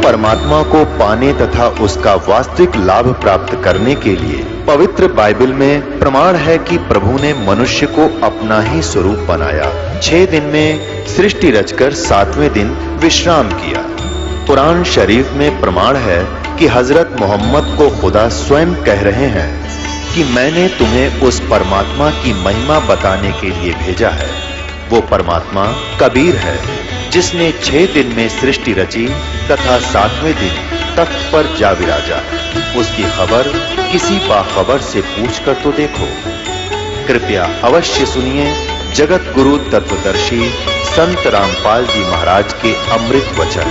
परमात्मा को पाने तथा उसका वास्तविक लाभ प्राप्त करने के लिए पवित्र बाइबल में प्रमाण है कि प्रभु ने मनुष्य को अपना ही स्वरूप बनाया। 6 दिन में सृष्टि रचकर 7वें दिन विश्राम किया। कुरान शरीफ में प्रमाण है कि हजरत मोहम्मद को खुदा स्वयं कह रहे हैं कि मैंने तुम्हें उस परमात्मा की महिमा बताने के लिए भेजा है। वो परमात्मा कबीर है जिसने 6 दिन में सृष्टि रची तथा 7वें दिन तख्त पर जा विराजा। उसकी खबर किसी बाखबर से पूछकर तो देखो। कृपया अवश्य सुनिए जगत गुरु तत्वदर्शी संत रामपाल जी महाराज के अमृत वचन।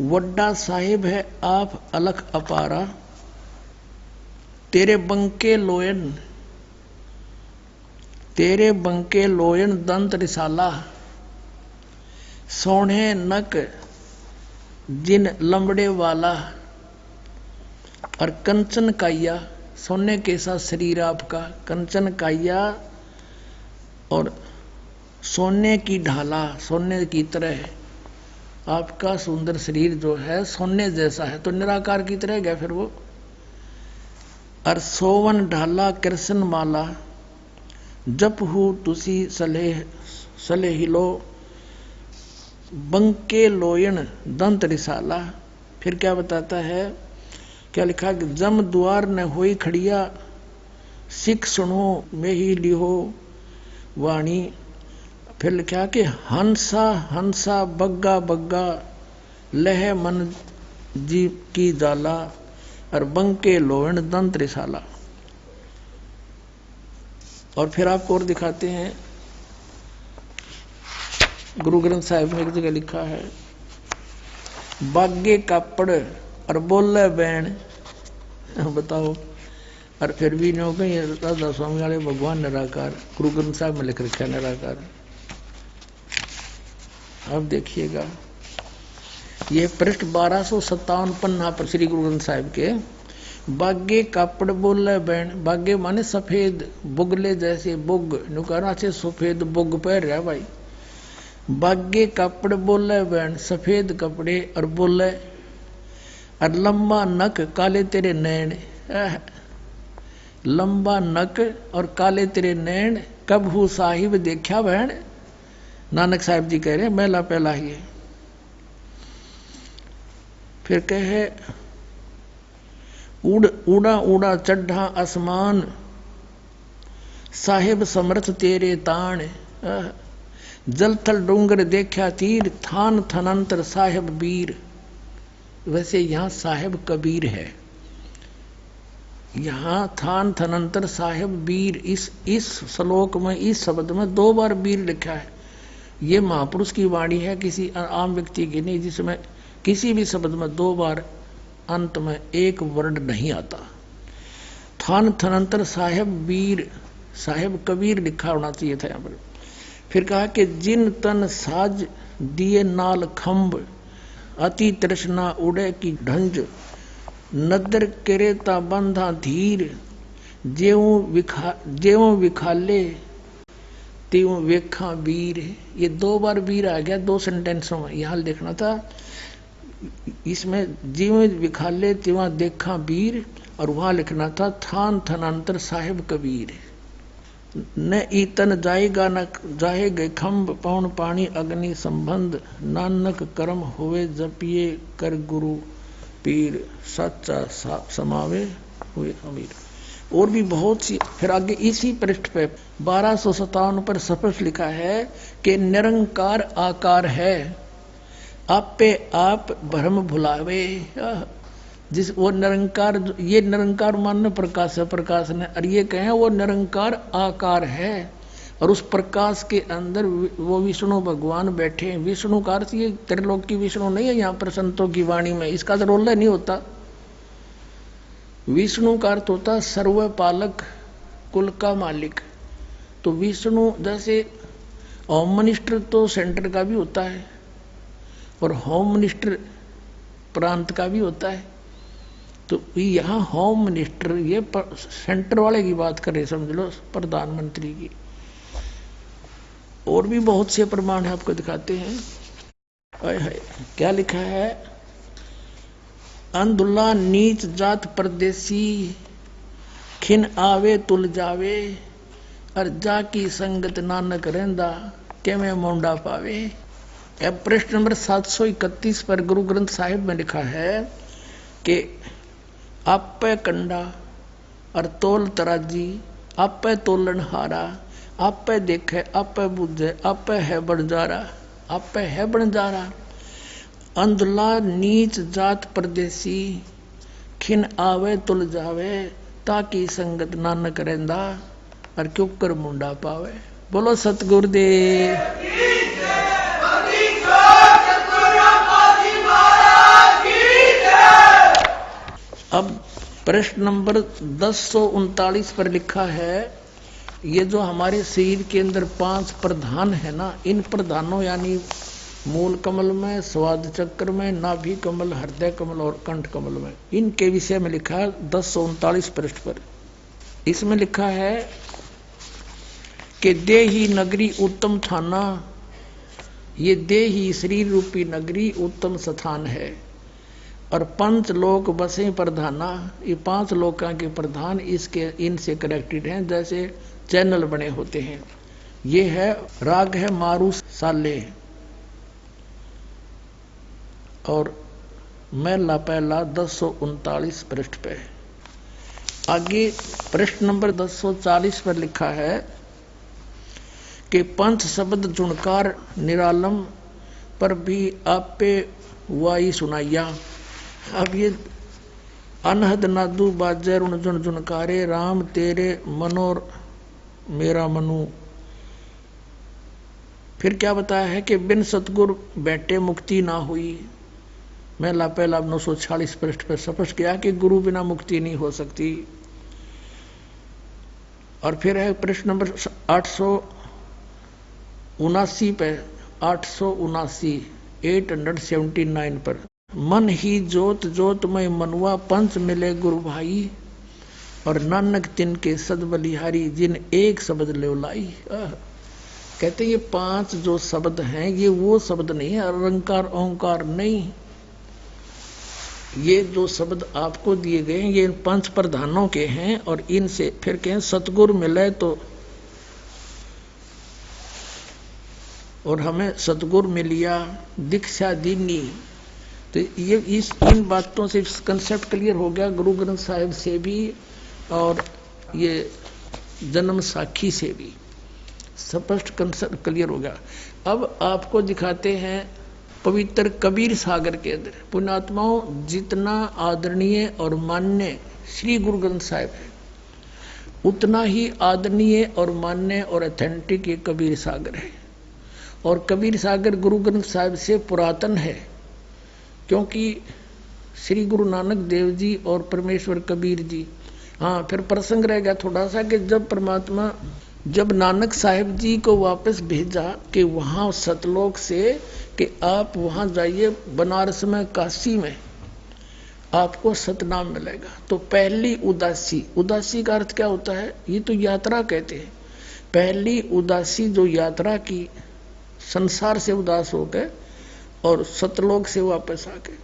वड्डा साहिब है आप अलख अपारा, तेरे बंके लोयन दंत रिसाला, सोने नक जिन लंबड़े वाला, और कंचन काया सोने के साथ शरीर आपका, कंचन काया और सोने की ढाला, सोने की तरह आपका सुंदर शरीर जो है सोने जैसा है, तो निराकार की तरह गया फिर वो। और सोवन ढाला कृष्ण माला, जप हु तुसी सले हिलो, बंके लोयन दंत रिसाला। फिर क्या बताता है, क्या लिखा कि जम द्वार न होई खड़िया, सिख सुनो में ही लिहो वाणी। फिर लिखा कि हंसा हंसा बग्गा बग्गा, लह मन जी की जाला, और बंके लोहन दंत रिसाला। और फिर आपको और दिखाते हैं, गुरु ग्रंथ साहिब में एक जगह लिखा है, बागे कापड़ और बोले बैन। बताओ, और फिर भी नो कहीं राधा स्वामी वाले भगवान निराकार, गुरु ग्रंथ साहिब में लिख रखा है निराकार। अब देखिएगा, ये पृष्ठ 1257 पन्ना पर श्री गुरु ग्रंथ साहिब के। बागे कापड़ बोले बैन, बागे माने सफेद, बुगले जैसे बुग, नुकारा से सफेद बुग पहन रहा भाई। बागे कापड़ बोले बैन, सफेद कपड़े और बोले, और लंबा नक काले तेरे नैन, लंबा नक और काले तेरे नैन, कब हु साहिब देखा बहन। नानक साहिब जी कह रहे हैं मेला पहला ही है। फिर कहे, उड़ा उड़ा चढ़ा आसमान, साहिब समर्थ तेरे ताण, जल थल डूंगर देखा तीर, थान थनंतर साहिब बीर। वैसे यहां साहिब कबीर है, यहां थान थनंतर साहिब बीर। इस श्लोक में, इस शब्द में 2 बार बीर लिखा है। ये महापुरुष की वाणी है, किसी आम व्यक्ति की नहीं, जिसमें किसी भी शब्द में 2 बार अंत में एक वर्ड नहीं आता। थान थनंतर साहेब वीर, साहेब कबीर लिखा होना चाहिए था यहाँ पर। फिर कहा कि जिन तन साज दिए नाल खम्ब, अति तृष्णा उड़े की ढंज, नदर केरेता बंधा धीर, जेऊ विखाले त्यों वेखा वीर। ये 2 बार वीर आ गया 2 सेंटेंसों में, यहाँ देखना था। इसमें जीव विखाले त्यों देखा वीर, और वहां लिखना था थान थनांतर साहिब कबीर। न ईतन जाएगा न जाहे गए खम्ब, पौन पानी अग्नि संबंध, नानक कर्म हुए जपिए कर गुरु पीर, सच्चा समावे हुए अमीर। और भी बहुत सी। फिर आगे इसी पृष्ठ पे 1257 पर स्पष्ट लिखा है कि निरंकार आकार है, आप पे आप भ्रम भुलावे। जिस वो निरंकार, ये निरंकार मानने प्रकाश है, प्रकाश ने, और ये कहें वो निरंकार आकार है, और उस प्रकाश के अंदर वो विष्णु भगवान बैठे हैं। विष्णु का अर्थ ये त्रिलोक की विष्णु नहीं है यहाँ पर संतों की वाणी में, इसका तो रोल नहीं होता। विष्णु का अर्थ होता सर्वपालक, कुल का मालिक। तो विष्णु जैसे होम मिनिस्टर तो सेंटर का भी होता है, और होम मिनिस्टर प्रांत का भी होता है। तो यहाँ होम मिनिस्टर ये सेंटर वाले की बात करें, समझ लो प्रधानमंत्री की। और भी बहुत से प्रमाण है, आपको दिखाते हैं। क्या लिखा है, अंधुला नीच जात परदेसी, खिन आवे तुल जावे, और जा की संगत नानक रहंदा, के में मोंडा पावे। अब प्रश्न नंबर 731 पर गुरु ग्रंथ साहिब में लिखा है कि आपे कंडा और तोल तराजी, आपे तोलन हारा, आपे देखे आपे बुझे, आपे है बंजारा, आपे है बंजारा। अंधला नीच जात परदेसी, खिन आवे तुल जावे, ताकि संगत नानक रहंदा, और क्यों कर मुंडा पावे। बोलो सतगुरुदेव। अब प्रश्न नंबर 1039 पर लिखा है, ये जो हमारे शरीर के अंदर 5 प्रधान है ना, इन प्रधानों यानी मूल कमल में, स्वाद चक्र में, नाभि कमल, हृदय कमल और कंठ कमल में, इनके विषय में लिखा है 1039 पृष्ठ पर। इसमें लिखा है कि देही नगरी उत्तम थाना, ये देही शरीर रूपी नगरी उत्तम स्थान है, और 5 लोक बसे प्रधाना, ये 5 लोका के प्रधान इसके इनसे कनेक्टेड हैं, जैसे चैनल बने होते हैं। ये है राग है मारू साले, और महला पहला 1039 पृष्ठ पे। आगे प्रश्न नंबर 1040 पर लिखा है कि पंच शब्द जुणकार निरालम, पर भी आपे वाई सुनाइया। अब ये अनहद नादू बाजे रुण जुन जुनकारे, राम तेरे मनोर मेरा मनु। फिर क्या बताया है कि बिन सतगुर बैठे मुक्ति ना हुई। महला पहला 946 पृष्ठ पर स्पष्ट किया कि गुरु बिना मुक्ति नहीं हो सकती। और फिर है प्रश्न नंबर 879 पे, 879 पर, मन ही जोत जोत में मनुआ, पंच मिले गुरु भाई, और नानक तिनके सद बलिहारी, जिन एक शब्द लेवलाई। कहते ये 5 जो शब्द हैं ये वो शब्द नहीं है, अलंकार ओंकार नहीं। ये जो शब्द आपको दिए गए हैं ये 5 प्रधानों के हैं, और इनसे फिर कहें सतगुरु मिले तो, और हमें सतगुरु मिलिया, दीक्षा दीनी। तो ये इन बातों से कंसेप्ट क्लियर हो गया, गुरु ग्रंथ साहिब से भी और ये जन्म साखी से भी स्पष्ट कंसेप्ट क्लियर हो गया। अब आपको दिखाते हैं पवित्र कबीर सागर के अंदर। पुण्यात्माओं, जितना आदरणीय और मान्य श्री गुरु ग्रंथ साहिब है, उतना ही आदरणीय और मान्य और ऑथेंटिक ये कबीर सागर है। और कबीर सागर गुरु ग्रंथ साहिब से पुरातन है, क्योंकि श्री गुरु नानक देव जी और परमेश्वर कबीर जी। हाँ, फिर प्रसंग रह गया थोड़ा सा कि जब परमात्मा, जब नानक साहिब जी को वापस भेजा कि वहाँ सतलोक से कि आप वहाँ जाइए, बनारस में, काशी में आपको सतनाम मिलेगा। तो पहली उदासी, उदासी का अर्थ क्या होता है? ये तो यात्रा कहते हैं। पहली उदासी जो यात्रा की, संसार से उदास हो गए और सतलोक से वापस आ गए,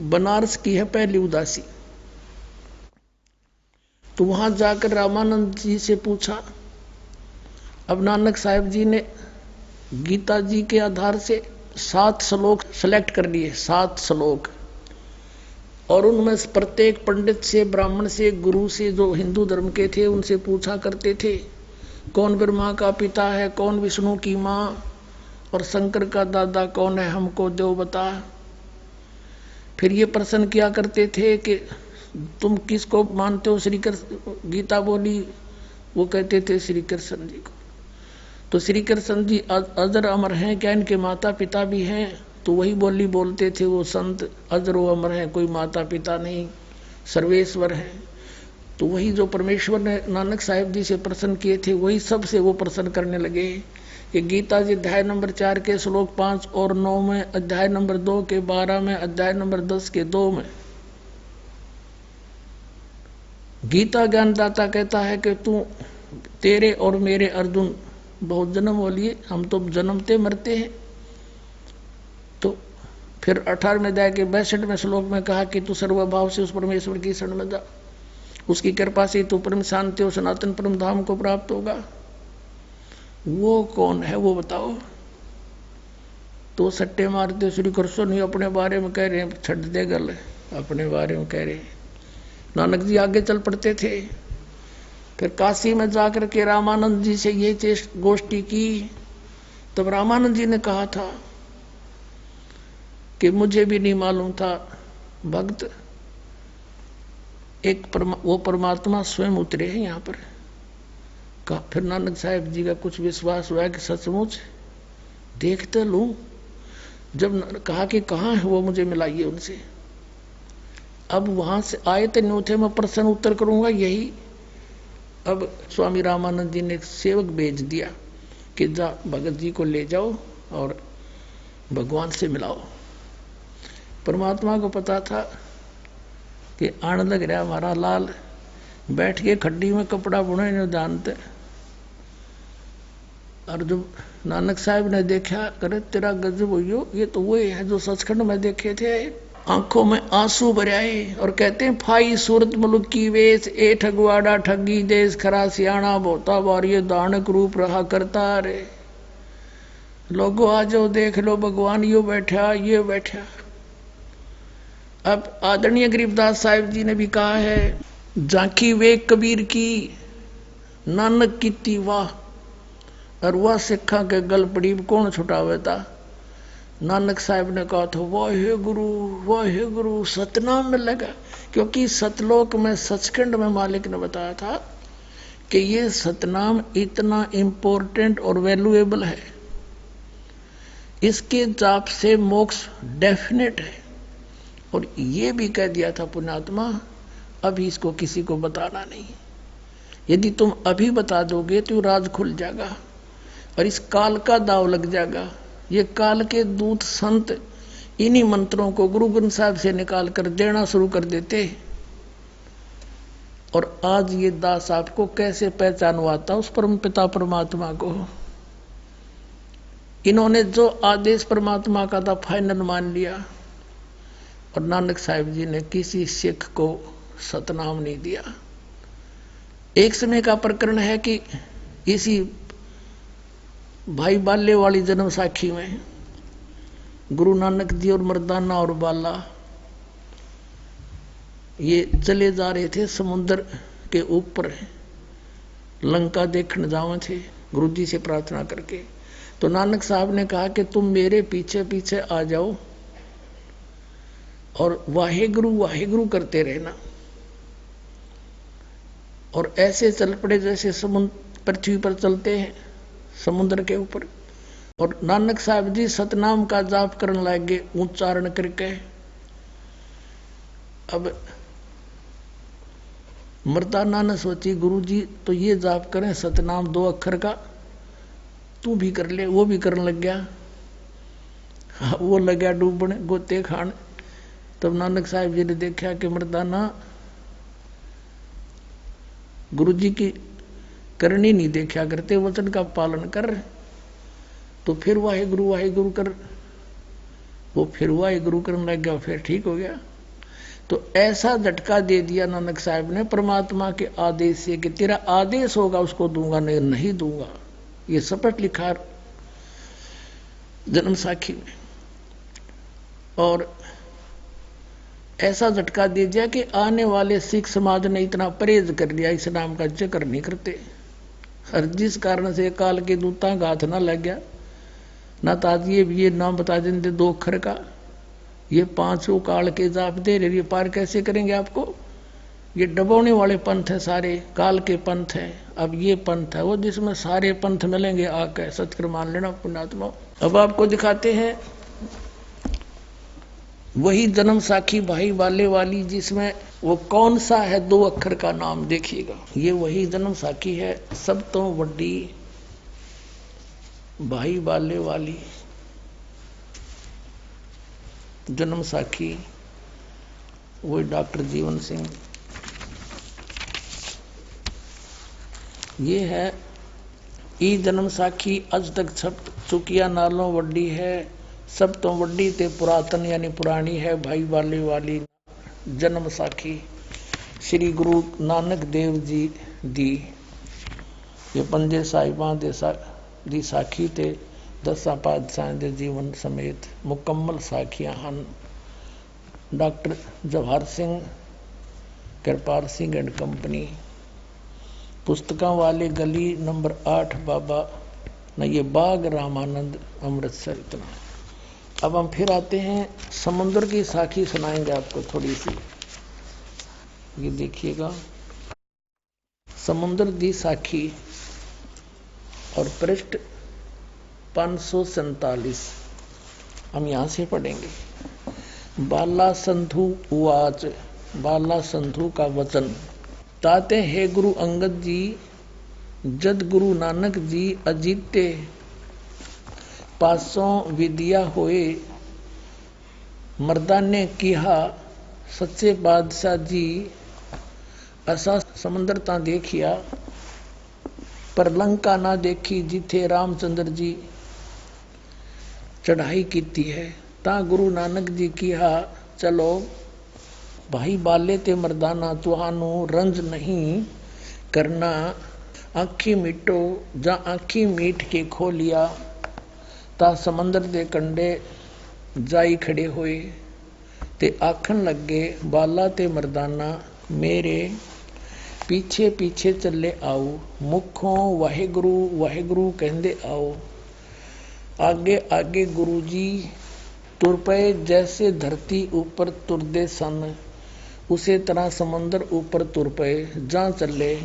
बनारस की है पहली उदासी। तो वहां जाकर रामानंद जी से पूछा। अब नानक साहिब जी ने गीता जी के आधार से 7 श्लोक सेलेक्ट कर लिए, 7 श्लोक। और उनमें से प्रत्येक पंडित से, ब्राह्मण से, गुरु से, जो हिंदू धर्म के थे, उनसे पूछा करते थे कौन ब्रह्मा का पिता है, कौन विष्णु की माँ, और शंकर का दादा कौन है, हमको देव बता। फिर ये प्रश्न किया करते थे कि तुम किसको मानते हो, श्री कृष्ण, गीता बोली, वो कहते थे श्री कृष्ण जी को। तो श्री कृष्ण जी अजर अमर हैं क्या, इनके माता पिता भी हैं? तो वही बोली बोलते थे वो संत, अजर अमर हैं, कोई माता पिता नहीं, सर्वेश्वर हैं। तो वही जो परमेश्वर ने नानक साहिब जी से प्रश्न किए थे, वही सबसे वो प्रश्न करने लगे कि गीता जी अध्याय नंबर 4 के श्लोक 5 और 9 में, अध्याय नंबर 2 के 12 में, अध्याय नंबर 10 के 2 में गीता ज्ञानदाता कहता है कि तू, तेरे और मेरे अर्जुन बहुत जन्म हो लिए, हम तो जन्मते मरते हैं। तो फिर 18वें अध्याय के 62वें श्लोक में कहा कि तू सर्वभाव से उस परमेश्वर की शरण में जा, उसकी कृपा से तू परम शांति और सनातन परम धाम को प्राप्त होगा। वो कौन है वो बताओ? तो सट्टे मारते श्री कृष्ण ही अपने बारे में कह रहे हैं, छट दे गल, अपने बारे में कह रहे हैं। नानक जी आगे चल पड़ते थे। फिर काशी में जाकर के रामानंद जी से ये गोष्ठी की। तब रामानंद जी ने कहा था कि मुझे भी नहीं मालूम था भक्त, वो परमात्मा स्वयं उतरे हैं यहाँ पर। फिर नानक साहिब जी का कुछ विश्वास हुआ कि सचमुच देखते लूं। जब कहा कि कहाँ है वो, मुझे मिलाइए उनसे। अब वहां से आए थे न्यू थे, मैं प्रश्न उत्तर करूंगा यही। अब स्वामी रामानंद जी ने सेवक भेज दिया कि जा भगत जी को ले जाओ और भगवान से मिलाओ। परमात्मा को पता था कि आने लग रहा हमारा लाल, बैठ के खड्डी में कपड़ा बुने नहीं जानते। और जब नानक साहब ने देखा, करे तेरा गजब हो, ये तो वही है जो सचखंड में देखे थे। आंखों में आंसू भराए और कहते हैं, फाई सूरत मुल्क की वेश, ए ठगवाड़ा ठगी देश, खरा सियाणा बोता बार, ये दानक रूप रहा करता रे। लोगों आ जाओ देख लो भगवान, यो बैठा ये बैठा। अब आदरणीय गरीबदास साहिब जी ने भी कहा है, झांकी वे कबीर की नानक की वाह, और वह सिखा के गल पड़ी कौन छुटावे था। नानक साहब ने कहा था वाहे गुरु सतनाम में लगा, क्योंकि सतलोक में सचखंड में मालिक ने बताया था कि ये सतनाम इतना इम्पोर्टेंट और वैल्यूएबल है, इसके जाप से मोक्ष डेफिनेट है। और ये भी कह दिया था पुण्यात्मा, अभी इसको किसी को बताना नहीं, यदि तुम अभी बता दोगे तो राज खुल जाएगा और इस काल का दाव लग जाएगा। ये काल के दूत संत इन्हीं मंत्रों को गुरु ग्रंथ साहब से निकाल कर देना शुरू कर देते। और आज ये दास आपको कैसे पहचानवाता उस परम पिता परमात्मा को। इन्होंने जो आदेश परमात्मा का था फाइनल मान लिया, और नानक साहिब जी ने किसी सिख को सतनाम नहीं दिया। एक समय का प्रकरण है कि इसी भाई बाले वाली जन्म साखी में गुरु नानक जी और मर्दाना और बाला ये चले जा रहे थे समुद्र के ऊपर, लंका देखने जावे थे गुरु जी से प्रार्थना करके। तो नानक साहब ने कहा कि तुम मेरे पीछे पीछे आ जाओ और वाहेगुरु करते रहना। और ऐसे चल पड़े जैसे समुद्र पृथ्वी पर चलते हैं समुद्र के ऊपर। और नानक साहब जी सतनाम का जाप करने लगे उच्चारण करके। अब मर्दाना ने सोची गुरु जी तो ये जाप करें सतनाम 2 अक्षर का, तू भी कर ले। वो भी करने लग गया, वो लग गया डूबने गोते खान। तब नानक साहब जी ने देखा कि मर्दाना गुरु जी की करनी नहीं देखा करते, वचन का पालन कर। तो फिर वाहेगुरु कर, वो फिर वाहेगुरु करने लग गया, फिर ठीक हो गया। तो ऐसा झटका दे दिया नानक साहब ने परमात्मा के आदेश से कि तेरा आदेश होगा उसको दूंगा, नहीं दूंगा। ये शपथ लिखा जन्म साखी में। और ऐसा झटका दे दिया कि आने वाले सिख समाज ने इतना परहेज कर लिया, इस नाम का जिक्र नहीं करते। हर जिस कारण से काल के दूता का हाथ ना लग गया, ना तो आज ये नाम बता देंगे 2 अक्षर का, ये 5 काल के जाप दे रहे, पार कैसे करेंगे आपको? ये डबोने वाले पंथ है, सारे काल के पंथ है। अब ये पंथ है वो जिसमें सारे पंथ मिलेंगे आकर, सत्कर मान लेना पुण्यात्मा। अब आपको दिखाते हैं वही जन्म साखी भाई वाले वाली, जिसमें वो कौन सा है 2 अक्षर का नाम देखिएगा। ये वही जन्म साखी है, सब तो बड़ी भाई वाले वाली जन्म साखी, वही डॉक्टर जीवन सिंह। ये है ई जन्म साखी अज तक छप चुकिया नालों वड्डी है, सब तो वड्डी ते पुरातन यानी पुरानी है भाई वाले वाली जन्म साखी। श्री गुरु नानक देव जी दी ये पंजे साहिबां दी साखी ते 10 पातशाहां दे जीवन समेत मुकम्मल साखियां हन। Doctor Jawahar Singh Kripal Singh and company, पुस्तकों वाले गली नंबर 8 बाबा न ये बाग रामानंद अमृतसर। इतना। अब हम फिर आते हैं समुद्र की साखी सुनाएंगे आपको थोड़ी सी, ये देखिएगा समुद्र दी साखी और पृष्ठ 547 हम यहां से पढ़ेंगे। बाला संधु उवाच, बाला संधु का वचन। ताते हे गुरु अंगद जी, जद गुरु नानक जी अजीते पासों विद्या होए, मर्दाने किहा सच्चे बादशाह जी, असा समुद्र ता देखिया पर लंका ना देखी, जिथे रामचंद्र जी चढ़ाई कीती है। ता गुरु नानक जी किहा चलो भाई बाले ते मर्दाना, तुहानू रंज नहीं करना, आखी मीटो जा आखी मीट के खो लिया। ता समंदर दे कंडे जाई खड़े होए ते आखन लगे, बाला ते मर्दाना मेरे पीछे पीछे चले आओ, मुखों वाहेगुरु वाहेगुरु कहंदे आओ। आगे आगे गुरु जी तुर पे, जैसे धरती ऊपर तुरदे सन, उसे तरह समंदर ऊपर तुर पे जा चले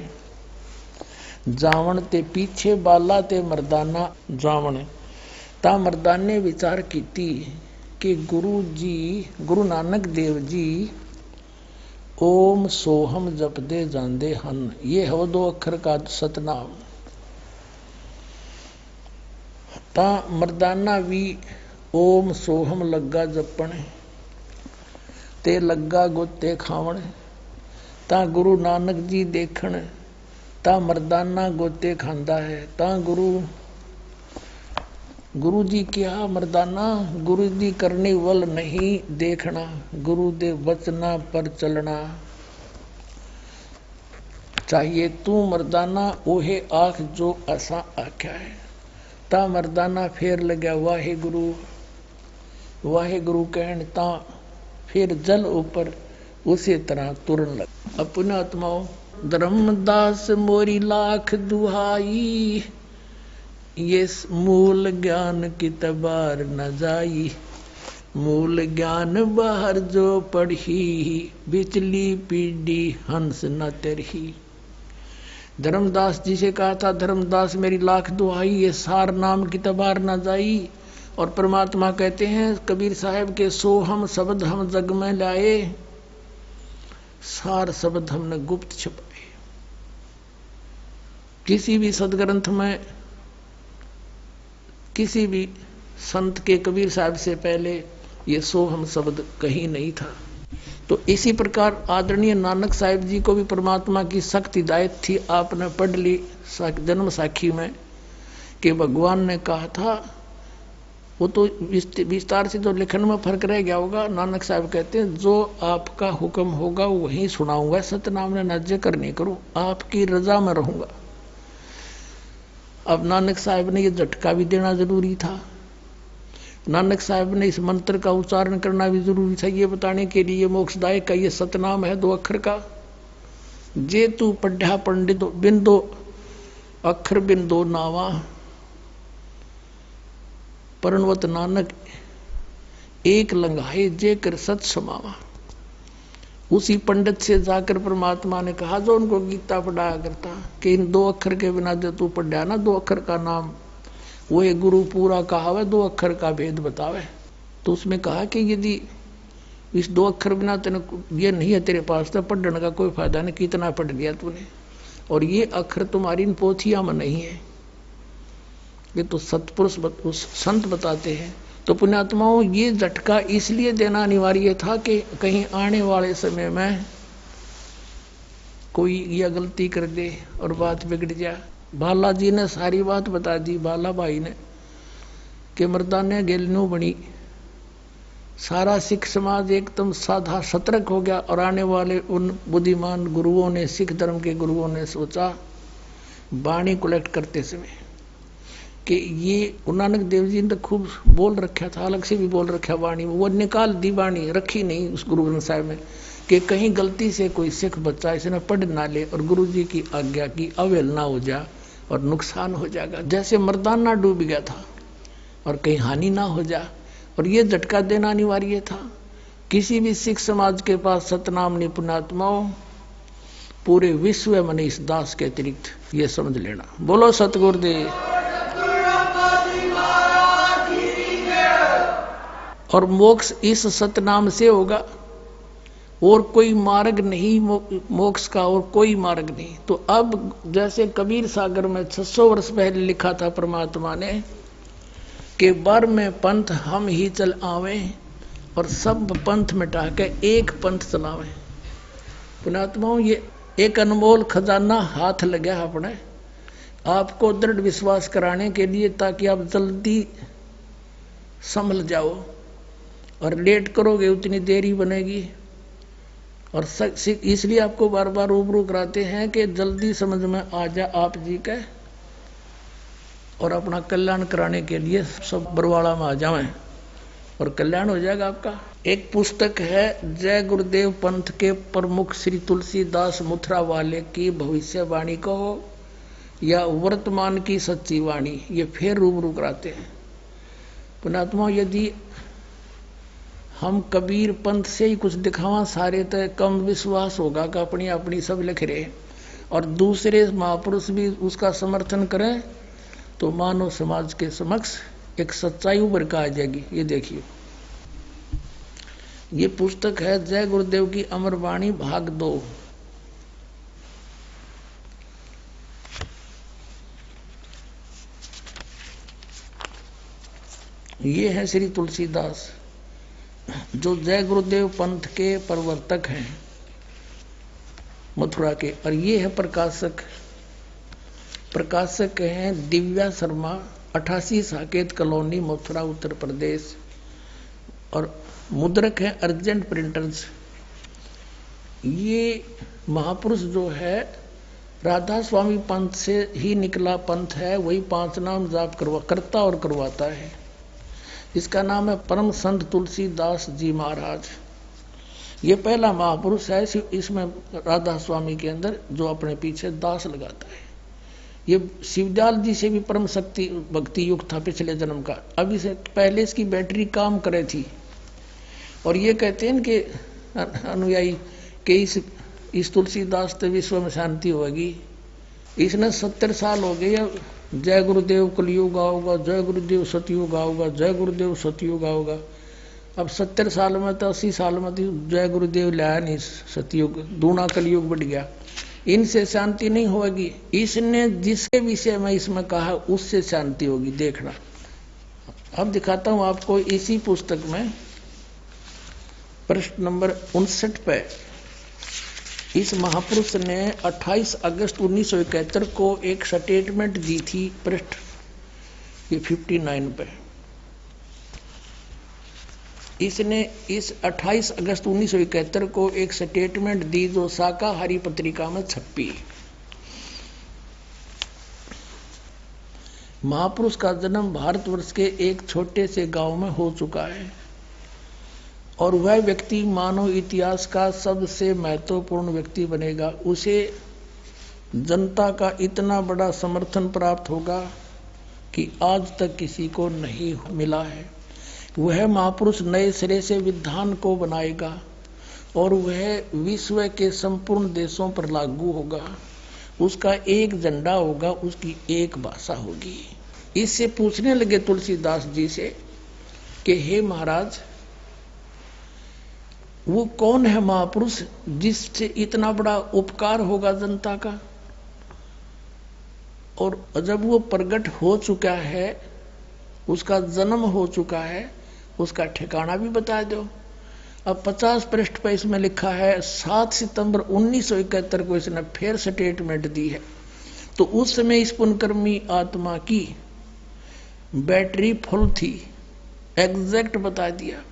जावण ते पीछे बाला ते मर्दाना जावण। ता मर्दाने विचार कीती कि गुरु जी गुरु नानक देव जी ओम सोहम जपदे जांदे हन। ये है 2 अक्षर का सतनाम। ता मर्दाना भी ओम सोहम लगा जपण ते लगा गोते खावण। ता गुरु नानक जी देखण, ता मर्दाना गोते खांदा है। ता गुरु जी क्या मर्दाना, गुरु जी करने वल नहीं देखना, गुरु दे वचना पर चलना चाहिए। तू मर्दाना ओहे आख जो असा आख्या है। ता मर्दाना फेर लग्या वाहे गुरु कहन, ता फिर जल ऊपर उसी तरह तुरन लग। अपने आत्माओं धर्मदास मोरी लाख दुहाई, ये मूल ज्ञान की तबार न जाई। मूल ज्ञान बाहर जो पढ़ी, बिचली पीढ़ी हंस न तरही। धर्मदास जी से कहा था, धर्मदास मेरी लाख दुहाई, ये सार नाम की तबार न जाई। और परमात्मा कहते हैं कबीर साहब के, सो हम शब्द हम जग में लाए, सार शब्द हमने गुप्त छुपाए। किसी भी सदग्रंथ में किसी भी संत के कबीर साहब से पहले ये सोहम शब्द कहीं नहीं था। तो इसी प्रकार आदरणीय नानक साहिब जी को भी परमात्मा की सख्त हिदायत थी। आपने पढ़ ली जन्म साखी में कि भगवान ने कहा था, वो तो विस्तार से जो लिखन में फर्क रह गया होगा। नानक साहब कहते हैं जो आपका हुक्म होगा वही सुनाऊंगा, सतनाम ने न जिक्र नहीं करूं, आपकी रजा में रहूंगा। अब नानक साहब ने ये झटका भी देना जरूरी था नानक साहब ने इस मंत्र का उच्चारण करना भी जरूरी था ये बताने के लिए मोक्षदायक का ये सतनाम है 2 अक्षर का। जे तू पढ़ा पंडित बिंदो अक्षर बिंदो नावा परनवत नानक एक लंघाए जे कर सत समावा। उसी पंडित से जाकर परमात्मा ने कहा जो उनको गीता पढ़ाया करता कि इन 2 अक्षर के बिना जो तू पढ़ा ना 2 अक्षर का नाम वो एक गुरु पूरा कहावे 2 अक्षर का भेद बतावे। तो उसमें कहा कि यदि इस 2 अक्षर बिना तेने ये नहीं है तेरे पास तो पढ़ने का कोई फायदा नहीं, कितना पढ़ लिया तूने, और ये अक्षर तुम्हारी इन पोथियों में नहीं है, ये तो सतपुरुष संत बताते हैं। तो पुण्यात्माओं ये झटका इसलिए देना अनिवार्य था कि कहीं आने वाले समय में कोई यह गलती कर दे और बात बिगड़ जाए। बालाजी ने सारी बात बता दी, बाला भाई ने, कि मर्दाने गेलनू बनी, सारा सिख समाज एकदम साधा सतर्क हो गया। और आने वाले उन बुद्धिमान गुरुओं ने, सिख धर्म के गुरुओं ने सोचा वाणी कलेक्ट करते समय कि ये नानक देव जी ने खूब बोल रखा था, अलग से भी बोल रखा वाणी, वो निकाल दी वाणी, रखी नहीं उस गुरु ग्रंथ साहिब में, कि कहीं गलती से कोई सिख बच्चा इसने पढ़ ना ले और गुरु जी की आज्ञा की अवहेलना हो जाए और नुकसान हो जाएगा, जैसे मर्दाना डूब गया था और कहीं हानि ना हो जाए। और ये झटका देना अनिवार्य था। किसी भी सिख समाज के पास सतनाम नहीं पुण्यात्माओं, पूरे विश्व में इस दास के अतिरिक्त, ये समझ लेना। बोलो सतगुरुदेव। और मोक्ष इस सतनाम से होगा, और कोई मार्ग नहीं मोक्ष का, और कोई मार्ग नहीं। तो अब जैसे कबीर सागर में 600 वर्ष पहले लिखा था परमात्मा ने कि बर में पंथ हम ही चल आवे और सब पंथ मिटा के एक पंथ चलावे। पुण्यात्माओं ये एक अनमोल खजाना हाथ लगा अपने आपको दृढ़ विश्वास कराने के लिए, ताकि आप जल्दी संभल जाओ, और लेट करोगे उतनी देरी बनेगी। और इसलिए आपको बार बार रूबरू कराते हैं कि जल्दी समझ में आ जा आप जी के, और अपना कल्याण कराने के लिए सब बरवाड़ा में आ जाएं और कल्याण हो जाएगा आपका। एक पुस्तक है जय गुरुदेव पंथ के प्रमुख श्री तुलसीदास मुथरा वाले की भविष्यवाणी कहो या वर्तमान की सच्ची वाणी, ये फिर रूबरू कराते हैं। पुण्यात्मा यदि हम कबीर पंथ से ही कुछ दिखावा सारे तो कम विश्वास होगा कि अपनी अपनी सब लिख रहे, और दूसरे महापुरुष भी उसका समर्थन करें तो मानव समाज के समक्ष एक सच्चाई उभर कर आ जाएगी। ये देखिए, ये पुस्तक है जय गुरुदेव की अमर वाणी भाग 2। ये है श्री तुलसीदास जो जय गुरुदेव पंथ के प्रवर्तक हैं मथुरा के, और ये है प्रकाशक हैं दिव्या शर्मा, 88 साकेत कॉलोनी मथुरा उत्तर प्रदेश, और मुद्रक है अर्जेंट प्रिंटर्स। ये महापुरुष जो है राधा स्वामी पंथ से ही निकला पंथ है, वही 5 नाम जाप करता और करवाता है। इसका नाम है परम संत तुलसीदास जी महाराज। ये पहला महापुरुष है इसमें राधा स्वामी के अंदर जो अपने पीछे दास लगाता है। ये शिवदयाल जी से भी परम शक्ति भक्ति युक्त था पिछले जन्म का, अभी से पहले इसकी बैटरी काम करे थी। और ये कहते हैं कि अनुयायी कि इस तुलसीदास तो विश्व में शांति होगी। इसने 70 साल हो गए जय गुरुदेव कलयुग आओगा, जय गुरुदेव सतयुग आओगा, जय गुरुदेव सतयुग आओगा। अब 70 साल में तो 80 साल में तो जय गुरुदेव लाया नहीं सतयुग, दूना कलयुग बढ़ गया। इनसे शांति नहीं होगी। इसने जिसके विषय में इसमें कहा उससे शांति होगी, देखना। अब दिखाता हूं आपको इसी पुस्तक में पृष्ठ नंबर 59 पे इस महापुरुष ने 28 अगस्त 1971 को एक स्टेटमेंट दी थी, पृष्ठ ये 59 पे। इसने इस 28 अगस्त 1971 को एक स्टेटमेंट दी जो शाकाहारी पत्रिका में छपी। महापुरुष का जन्म भारतवर्ष के एक छोटे से गांव में हो चुका है और वह व्यक्ति मानव इतिहास का सबसे महत्वपूर्ण व्यक्ति बनेगा। उसे जनता का इतना बड़ा समर्थन प्राप्त होगा कि आज तक किसी को नहीं मिला है। वह महापुरुष नए सिरे से विधान को बनाएगा और वह विश्व के संपूर्ण देशों पर लागू होगा। उसका एक झंडा होगा, उसकी एक भाषा होगी। इससे पूछने लगे तुलसीदास जी से कि हे महाराज, वो कौन है महापुरुष जिससे इतना बड़ा उपकार होगा जनता का? और जब वो प्रकट हो चुका है, उसका जन्म हो चुका है, उसका ठिकाना भी बता दो। अब 50 पृष्ठ पर इसमें लिखा है 7 सितंबर 1971 को इसने फिर स्टेटमेंट दी है। तो उस समय इस पुण्यकर्मी आत्मा की बैटरी फुल थी, एग्जैक्ट बता दिया।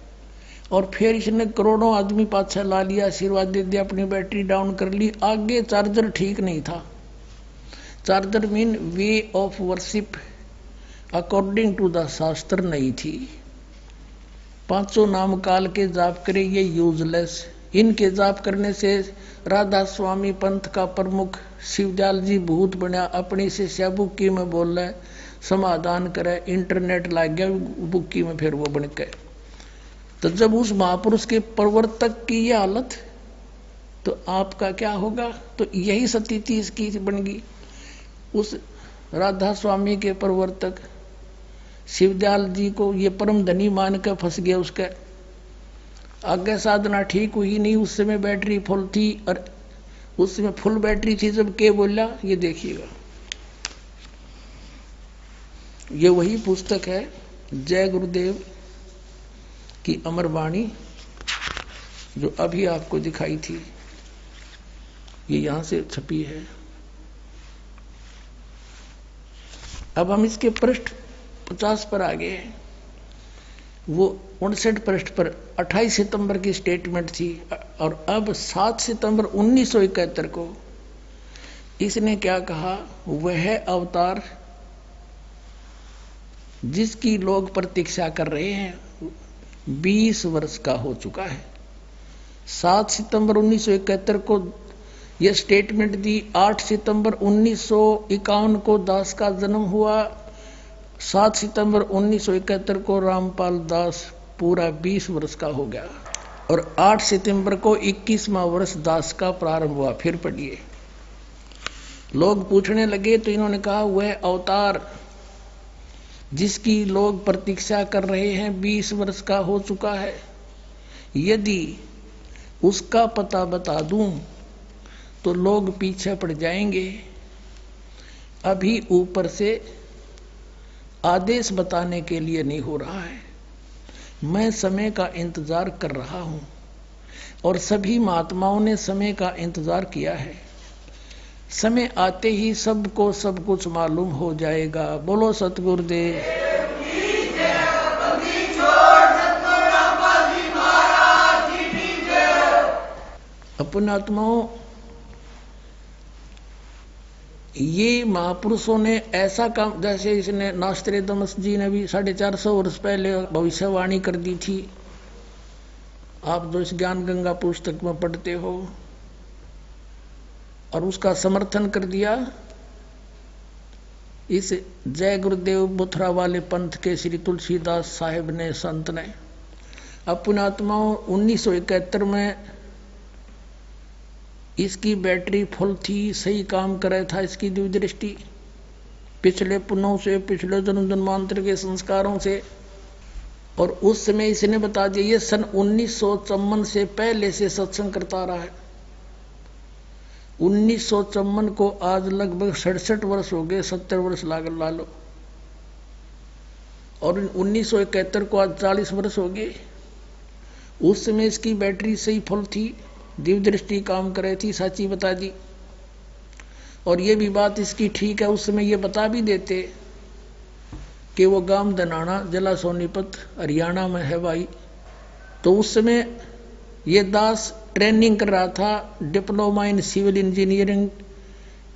और फिर इसने करोड़ों आदमी पाछा ला लिया, आशीर्वाद दे दिया, अपनी बैटरी डाउन कर ली। आगे चार्जर ठीक नहीं था। Charger mean way of worship according to the shastra नहीं थी। पांचों नाम काल के जाप करे, ये यूजलेस। इनके जाप करने से राधा स्वामी पंथ का प्रमुख शिवदयाल जी भूत बना, अपनी शिष्या बुक्की में बोल रहे, समाधान करे, इंटरनेट लाग गया बुक्की में, फिर वो बन गए। तो जब उस महापुरुष के प्रवर्तक की ये हालत, तो आपका क्या होगा? तो यही स्थिति इसकी बन गई। उस राधा स्वामी के प्रवर्तक शिवदयाल जी को ये परम धनी मान कर फंस गया। उसके आगे साधना ठीक हुई नहीं। उस समय बैटरी फुल थी और उस समय फुल बैटरी थी जब के बोला, ये देखिएगा, ये वही पुस्तक है जय गुरुदेव की अमर वाणी जो अभी आपको दिखाई थी, ये यहां से छपी है। अब हम इसके पृष्ठ 50 पर आ गए। वो 59 पृष्ठ पर 28 सितंबर की स्टेटमेंट थी और अब 7 सितंबर 1971 को इसने क्या कहा? वह अवतार जिसकी लोग प्रतीक्षा कर रहे हैं 20 वर्ष का हो चुका है। 7 सितंबर 1971 को यह स्टेटमेंट दी। 8 सितंबर 1951 को दास का जन्म हुआ। 7 सितंबर 1971 को रामपाल दास पूरा 20 वर्ष का हो गया और 8 सितंबर को 21वां वर्ष दास का प्रारंभ हुआ। फिर पढ़िए, लोग पूछने लगे तो इन्होंने कहा वह अवतार जिसकी लोग प्रतीक्षा कर रहे हैं 20 वर्ष का हो चुका है। यदि उसका पता बता दूं तो लोग पीछे पड़ जाएंगे। अभी ऊपर से आदेश बताने के लिए नहीं हो रहा है। मैं समय का इंतजार कर रहा हूं और सभी महात्माओं ने समय का इंतजार किया है। समय आते ही सबको सब कुछ मालूम हो जाएगा। बोलो सतगुरुदेव। अपने आत्माओं, ये महापुरुषों ने ऐसा काम, जैसे इसने नास्त्रेदमस जी ने भी 450 वर्ष पहले भविष्यवाणी कर दी थी। आप जो इस ज्ञान गंगा पुस्तक में पढ़ते हो, और उसका समर्थन कर दिया इस जय गुरुदेव मथुरा वाले पंथ के श्री तुलसीदास साहिब ने, संत ने। अपने आत्माओं 1971 में इसकी बैटरी फुल थी, सही काम कर रहा था इसकी दिव्य दृष्टि, पिछले पुण्यों से, पिछले जन्म जन्मांतर के संस्कारों से। और उस समय इसने बता दिया, ये सन 1954 से पहले से सत्संग करता रहा है। 1954 को आज लगभग 67 वर्ष हो गए, 70 वर्ष ला लो। और 1971 को आज 40 वर्ष हो गए। उस समय इसकी बैटरी सही फुल थी, दिव्य दृष्टि काम कर रही थी, साची बता दी। और ये भी बात इसकी ठीक है, उस समय ये बता भी देते कि वो गांव दनाना जिला सोनीपत हरियाणा में है भाई। तो उस समय ये दास ट्रेनिंग कर रहा था, diploma in civil engineering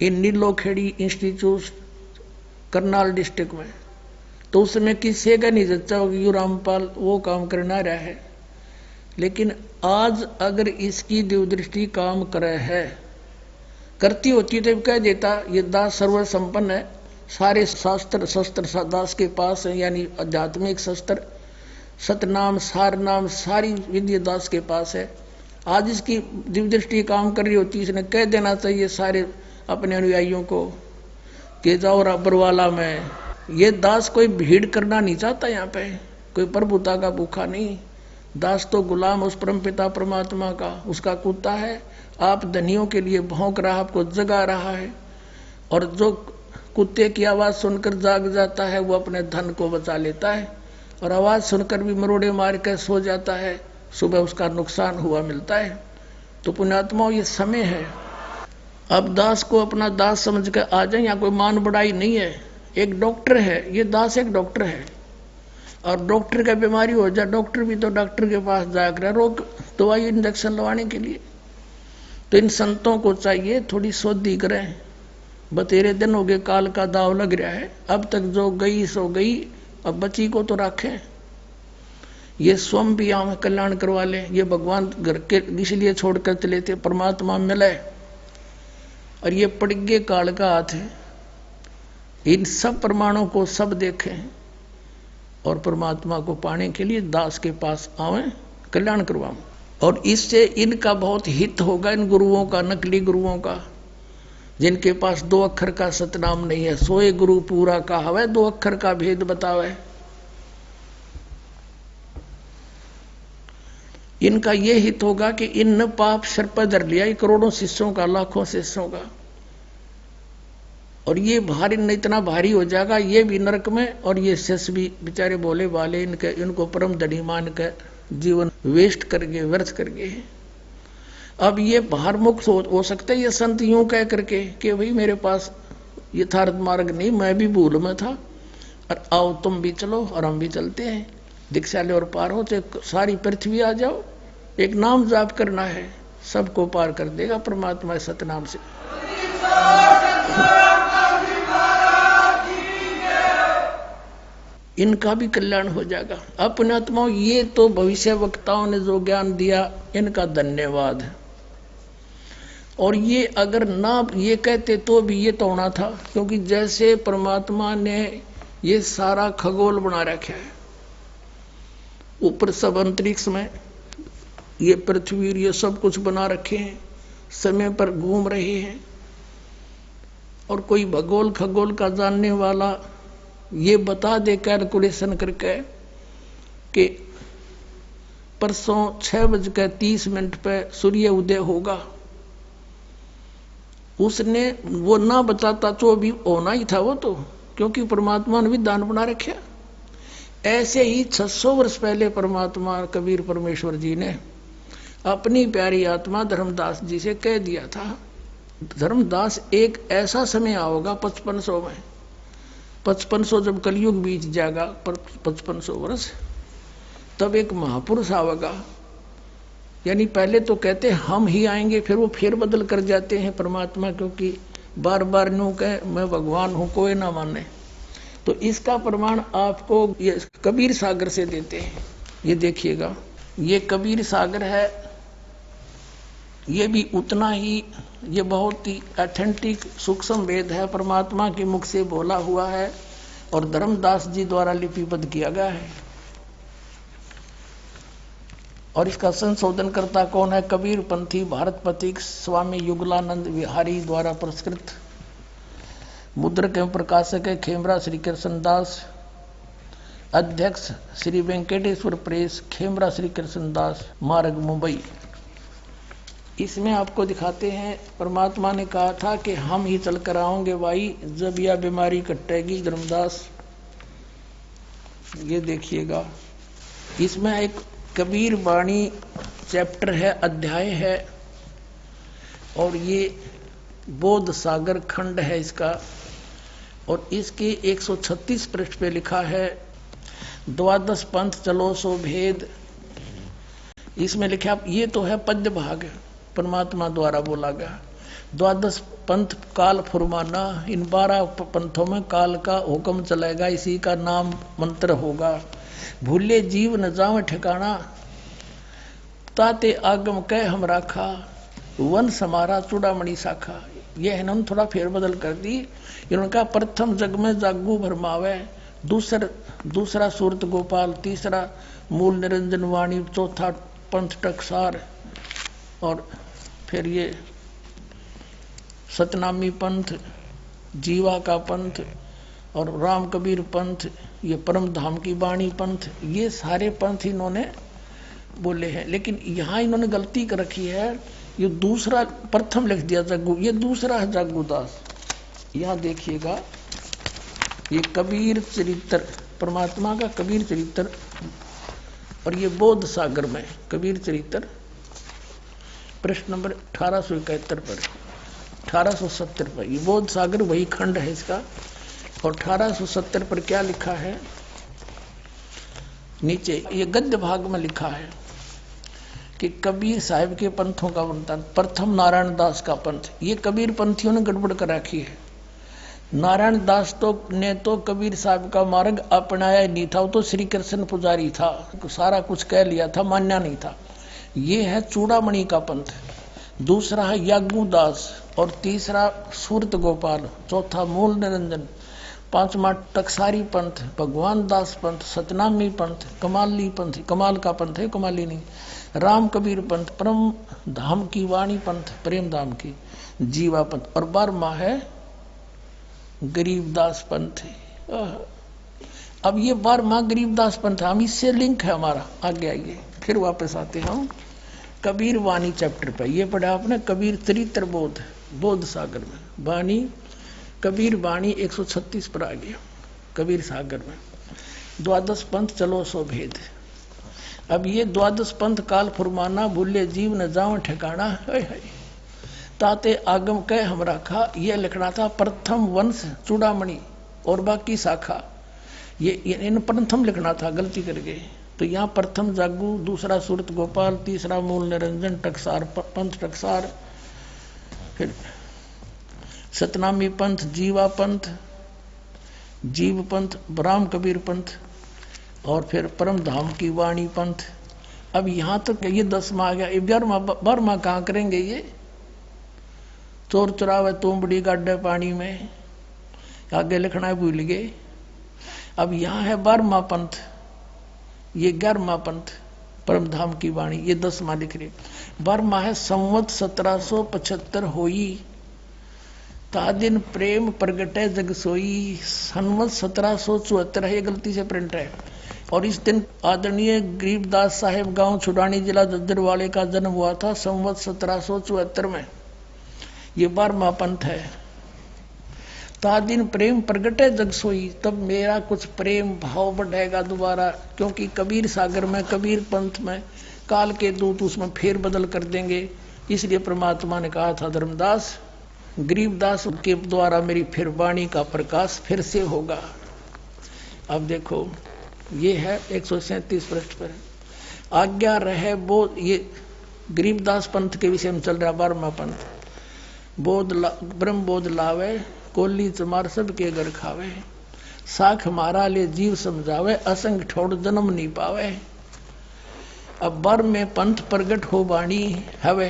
in Nilokheri institute Karnal district में। तो उस समय किसी का नहीं जच्चा होगा यू रामपाल वो काम करना रहा है। लेकिन आज अगर इसकी दिव्यदृष्टि काम करे है, करती होती तो कह देता ये दास सर्व संपन्न है, सारे शास्त्र शस्त्र दास के पास है, यानी आध्यात्मिक शस्त्र सतनाम सार नाम सारी विद्या दास के पास है। आज इसकी दिव्यदृष्टि काम कर रही होती, इसने कह देना चाहिए सारे अपने अनुयायियों को कि जाओ बरवाला में। ये दास कोई भीड़ करना नहीं चाहता, यहाँ पे कोई प्रभुता का भूखा नहीं। दास तो गुलाम उस परमपिता परमात्मा का, उसका कुत्ता है। आप धनियों के लिए भौंक रहा, आपको जगा रहा है। और जो कुत्ते की आवाज सुनकर जाग जाता है वो अपने धन को बचा लेता है, और आवाज सुनकर भी मरोड़े मार कर सो जाता है, सुबह उसका नुकसान हुआ मिलता है। तो पुण्यात्माओं ये समय है, अब दास को अपना दास समझ कर आ जाए। यहाँ कोई मान बढ़ाई नहीं है। एक डॉक्टर है, ये दास एक डॉक्टर है, और डॉक्टर का बीमारी हो जाए, डॉक्टर भी तो डॉक्टर के पास जाकर रोग दवाई इंजेक्शन लगवाने के लिए। तो इन संतों को चाहिए थोड़ी शोधी करें। बतेरे दिन हो गए, काल का दाव लग रहा है, अब तक जो गई सो गई, अब बची को तो रखें। ये स्वयं भी यहाँ कल्याण करवा ले। ये भगवान घर के इसलिए छोड़कर चले थे परमात्मा मिले, और ये पड़गे काल का हाथ है। इन सब प्रमाणों को सब देखें और परमात्मा को पाने के लिए दास के पास आवें, कल्याण करवाएं। और इससे इनका बहुत हित होगा, इन गुरुओं का, नकली गुरुओं का, जिनके पास 2 अक्षर का सतनाम नहीं है। सोए गुरु पूरा कहावे, 2 अक्षर का भेद बतावे। इनका ये हित होगा कि इन पाप सर पर धर लिया, करोड़ों शिष्यों का, लाखों शिष्यों का, और ये भार इन इतना भारी हो जाएगा, ये भी नरक में, और ये शिष्य भी बेचारे बोले वाले इनको परम धनी मान कर जीवन वेस्ट करके व्यर्थ करके। अब ये भार मुक्त हो सकते ये संत यूं कह करके कि भाई मेरे पास यथार्थ मार्ग नहीं, मैं भी भूल में था, और आओ तुम भी चलो और हम भी चलते हैं, दीक्षा ले और पार हो, तो सारी पृथ्वी आ जाओ, एक नाम जाप करना है, सबको पार कर देगा परमात्मा सतनाम से। इनका भी कल्याण हो जाएगा। अब पुण्यात्माओं ये तो भविष्य वक्ताओं ने जो ज्ञान दिया, इनका धन्यवाद है। और ये अगर ना ये कहते तो भी ये तो होना था, क्योंकि जैसे परमात्मा ने ये सारा खगोल बना रखा है, ऊपर सब अंतरिक्ष में ये पृथ्वी ये सब कुछ बना रखे हैं, समय पर घूम रहे हैं, और कोई भगोल खगोल का जानने वाला ये बता दे कैलकुलेशन करके कि परसों 6:30 पे सूर्य उदय होगा, उसने वो ना बताता तो भी होना ही था वो तो, क्योंकि परमात्मा ने विधान बना रखा। ऐसे ही 600 वर्ष पहले परमात्मा कबीर परमेश्वर जी ने अपनी प्यारी आत्मा धर्मदास जी से कह दिया था, धर्मदास एक ऐसा समय आओगा 5500 में, 5500 जब कलयुग बीत जाएगा, 5500 वर्ष, तब एक महापुरुष आवेगा। यानी पहले तो कहते हम ही आएंगे, फिर वो फेर बदल कर जाते हैं परमात्मा, क्योंकि बार बार न्यू कहे मैं भगवान हूं, कोई ना माने। तो इसका प्रमाण आपको ये कबीर सागर से देते हैं। ये देखिएगा, ये कबीर सागर है, ये भी उतना ही, ये बहुत ही ऑथेंटिक सूक्ष्म वेद है, परमात्मा के मुख से बोला हुआ है और धर्मदास जी द्वारा लिपिबद्ध किया गया है। और इसका संशोधन करता कौन है? कबीर पंथी भारत पथिक स्वामी युगलानंद विहारी द्वारा पुरस्कृत। मुद्रक एवं प्रकाशक है खेमरा श्री कृष्णदास। अध्यक्ष श्री वेंकटेश्वर प्रेस, खेमरा श्री कृष्णदास मार्ग, मुंबई। इसमें आपको दिखाते हैं परमात्मा ने कहा था कि हम ही चल कर आओगे भाई जब यह बीमारी कटेगी। धर्मदास, ये देखिएगा, इसमें एक कबीर वाणी चैप्टर है, अध्याय है, और ये बोध सागर खंड है इसका, और इसके 136 पृष्ठ पे लिखा है द्वादश पंथ चलो सो भेद। इसमें लिखा, ये तो है पद्य भाग, परमात्मा द्वारा बोला गया। द्वादश पंथ काल फुरमाना, इन 12 पंथों में काल का हुक्म चलेगा, इसी का नाम मंत्र होगा। भूले जीव न जावे ठिकाना, ताते आगम कह हम राखा, वंश हमारा चूड़ामणि शाखा। यह इन्होंने थोड़ा फेरबदल कर दी। इन्होंने कहा प्रथम जग में जागू भरमावे, दूसरा सूरत गोपाल, तीसरा मूल निरंजन वाणी, चौथा पंथ टकसार, और फिर ये सतनामी पंथ, जीवा का पंथ, और राम कबीर पंथ, ये परम धाम की वाणी पंथ। ये सारे पंथ इन्होंने बोले हैं। लेकिन यहाँ इन्होंने गलती कर रखी है, ये दूसरा प्रथम लिख दिया जग्गू, ये दूसरा है जग्गूदास। यहाँ देखिएगा, ये कबीर चरित्र, परमात्मा का कबीर चरित्र, और ये बोध सागर में कबीर चरित्र, प्रश्न नंबर 1871 पर, 1870 पर, ये बोध सागर वही खंड है इसका। और 1870 पर क्या लिखा है, नीचे ये गद्य भाग में लिखा है कि कबीर साहिब के पंथों का वर्णन। प्रथम नारायण दास का पंथ, ये कबीर पंथियों ने गड़बड़ कर रखी है। नारायण दास ने तो कबीर साहब का मार्ग अपनाया नहीं था, वो तो श्री कृष्ण पुजारी था, सारा कुछ कह लिया था, मान्या नहीं था। ये है चूड़ामणि का पंथ, दूसरा है यागू दास, और तीसरा सूरत गोपाल, चौथा मूल निरंजन, पांचवा टकसारी पंथ, भगवान दास पंथ, सतनामी पंथ, कमाली पंथ, कमाल का पंथ है, कमाली नहीं, राम कबीर पंथ, परम धाम की वाणी पंथ, प्रेम धाम की, जीवा पंथ, और 12वां है गरीबदास पंथ। अब ये 12वां गरीबदास पंथ, हम इससे लिंक है हमारा। आगे आइए, फिर वापस आते हैं कबीर वाणी चैप्टर पे। ये पढ़ा आपने कबीर चरित्र बोध, बोध सागर में वाणी, कबीर वाणी 136 पर आ गया कबीर सागर में। द्वादश पंथ चलो सो भेद। अब ये द्वादश पंथ काल फुरमाना, भूले जीव न जाओ ठिकाना, ताते आगम कह हम राखा। ये लिखना था प्रथम वंश चूड़ामणि और बाकी शाखा, ये इन प्रथम लिखना था, गलती कर गए। तो यहाँ प्रथम जागू, दूसरा सूरत गोपाल, तीसरा मूल निरंजन, टकसार पंथ टकसार, फिर सतनामी पंथ, जीवा पंथ, जीव पंथ, राम कबीर पंथ, और फिर परम धाम की वाणी पंथ। अब यहाँ तक ये 10वां आ गया। 11वां कहाँ करेंगे? ये चोर चुरावे तुमबड़ी गाड्डे पानी में, आगे लिखना है, भूल गए। अब यहाँ है 12वां पंथ, ये 11वां पंथ परम धाम की वाणी, ये 10वां लिख रहे। 12वां है संवत 1775 होई, ता दिन प्रेम प्रगटे जग सोई। संवत 1774 है, ये गलती से प्रिंट है। और इस दिन आदरणीय गरीबदास साहेब गांव छुड़ानी जिला जज्जरवाले का जन्म हुआ था, संवत 1774 में। ये 12वां पंथ है। ता दिन प्रेम प्रगटे जग सोई, तब मेरा कुछ प्रेम भाव बढ़ेगा दोबारा, क्योंकि कबीर सागर में, कबीर पंथ में काल के दूत उसमें फेर बदल कर देंगे। इसलिए परमात्मा ने कहा था, धर्मदास गरीबदास के द्वारा मेरी फिर वाणी का प्रकाश फिर से होगा। अब देखो, ये है 137 पृष्ठ पर, आज्ञा रहे बोध। ये गरीबदास पंथ के विषय में चल रहा 12वां पंथ। बोध ब्रह्म बोध लावे, कोली चमार सब के घर खावे, साख मारा ले जीव समझावे, असंग ठोड़ जन्म नहीं पावे। अब 12वें पंथ प्रगट हो वाणी हवे,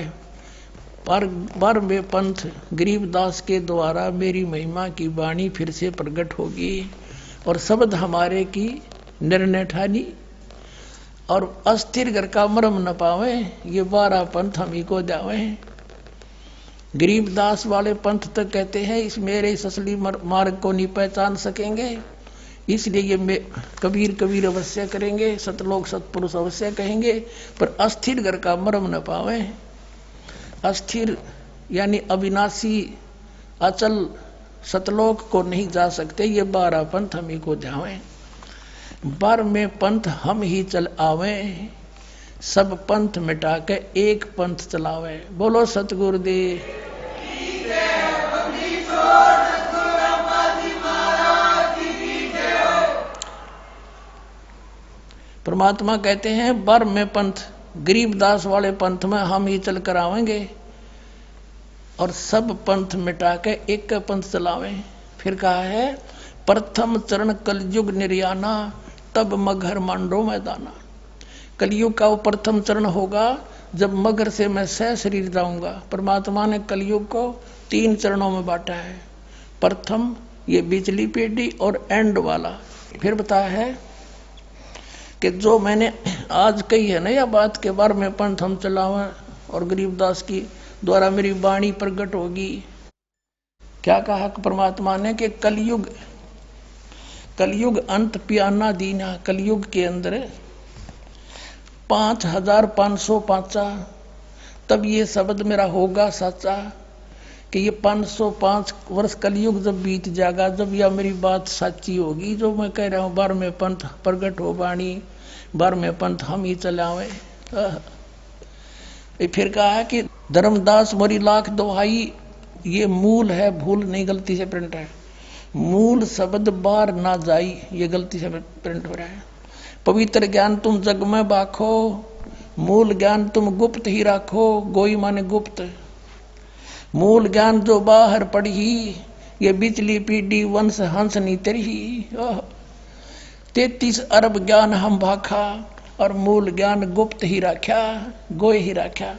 पर 12वें पंथ गरीबदास के द्वारा मेरी महिमा की वाणी फिर से प्रकट होगी, और शब्द हमारे की निर्णय ठानी, और अस्थिर घर का मरम न पावे। ये 12 पंथ हम ही को जावे। गरीबदास वाले पंथ तक कहते हैं इस मेरे इस असली मार्ग को नहीं पहचान सकेंगे, इसलिए ये कबीर कबीर अवश्य करेंगे, सतलोक सतपुरुष अवश्य कहेंगे, पर अस्थिर घर का मरम न पावे। अस्थिर यानी अविनाशी अचल सतलोक को नहीं जा सकते। ये 12 पंथ हम ही को जावे। 12वें पंथ हम ही चल आवे, सब पंथ मिटा के एक पंथ चलावे। बोलो सतगुरुदेव। परमात्मा कहते हैं 12वें पंथ गरीबदास वाले पंथ में हम ही चल कर आवेंगे, और सब पंथ मिटा के एक पंथ चलावे। फिर कहा है प्रथम चरण कलयुग निर्याना तब मगर मांडो मैदाना। कलयुग का वो प्रथम चरण होगा जब मगर से मैं सह शरीर जाऊंगा। परमात्मा ने कलयुग को 3 चरणों में बांटा है। प्रथम ये बिजली पीढ़ी और एंड वाला। फिर बताया है कि जो मैंने आज कही है ना यह बात के बारे में पंथ हम चलावा और गरीबदास की द्वारा मेरी वाणी प्रकट होगी। क्या कहा परमात्मा ने कि कलयुग अंत पियाना दीना। कलयुग के अंदर 5505 तब ये शब्द मेरा होगा सच्चा कि ये 505 वर्ष कलयुग जब बीत जाएगा, जब यह मेरी बात सच्ची होगी जो मैं कह रहा हूँ 12वें पंथ प्रगट हो वाणी, 12वें पंथ हम ही चलावे। फिर कहा है कि धर्मदास मोरी लाख दोहाई। ये मूल है, भूल नहीं, गलती से प्रिंट है। मूल शब्द बार ना जाई, ये गलती से प्रिंट हो रहा है। पवित्र ज्ञान तुम जग में बाखो, मूल ज्ञान तुम गुप्त ही राखो। गोई माने गुप्त। मूल ज्ञान जो बाहर पड़ी, ये बिचली पीढ़ी वंश हंस नी तेरी। 33 अरब ज्ञान हम भाखा और मूल ज्ञान गुप्त ही राख्या, गोय ही राख्या।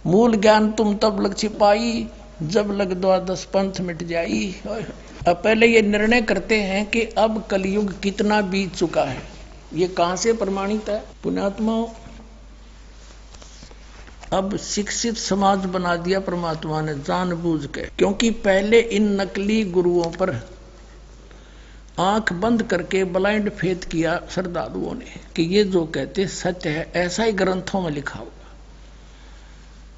मूल ज्ञान तुम तब लग छिपाई, जब लग 12 पंथ मिट जाई। अब पहले ये निर्णय करते हैं कि अब कलयुग कितना बीत चुका है। ये कहां से प्रमाणित है? पुण्यात्माओं, अब शिक्षित समाज बना दिया परमात्मा ने जानबूझ के, क्योंकि पहले इन नकली गुरुओं पर आंख बंद करके ब्लाइंड फेथ किया श्रद्धालुओं ने कि ये जो कहते सत्य है, ऐसा ही ग्रंथों में लिखा होगा।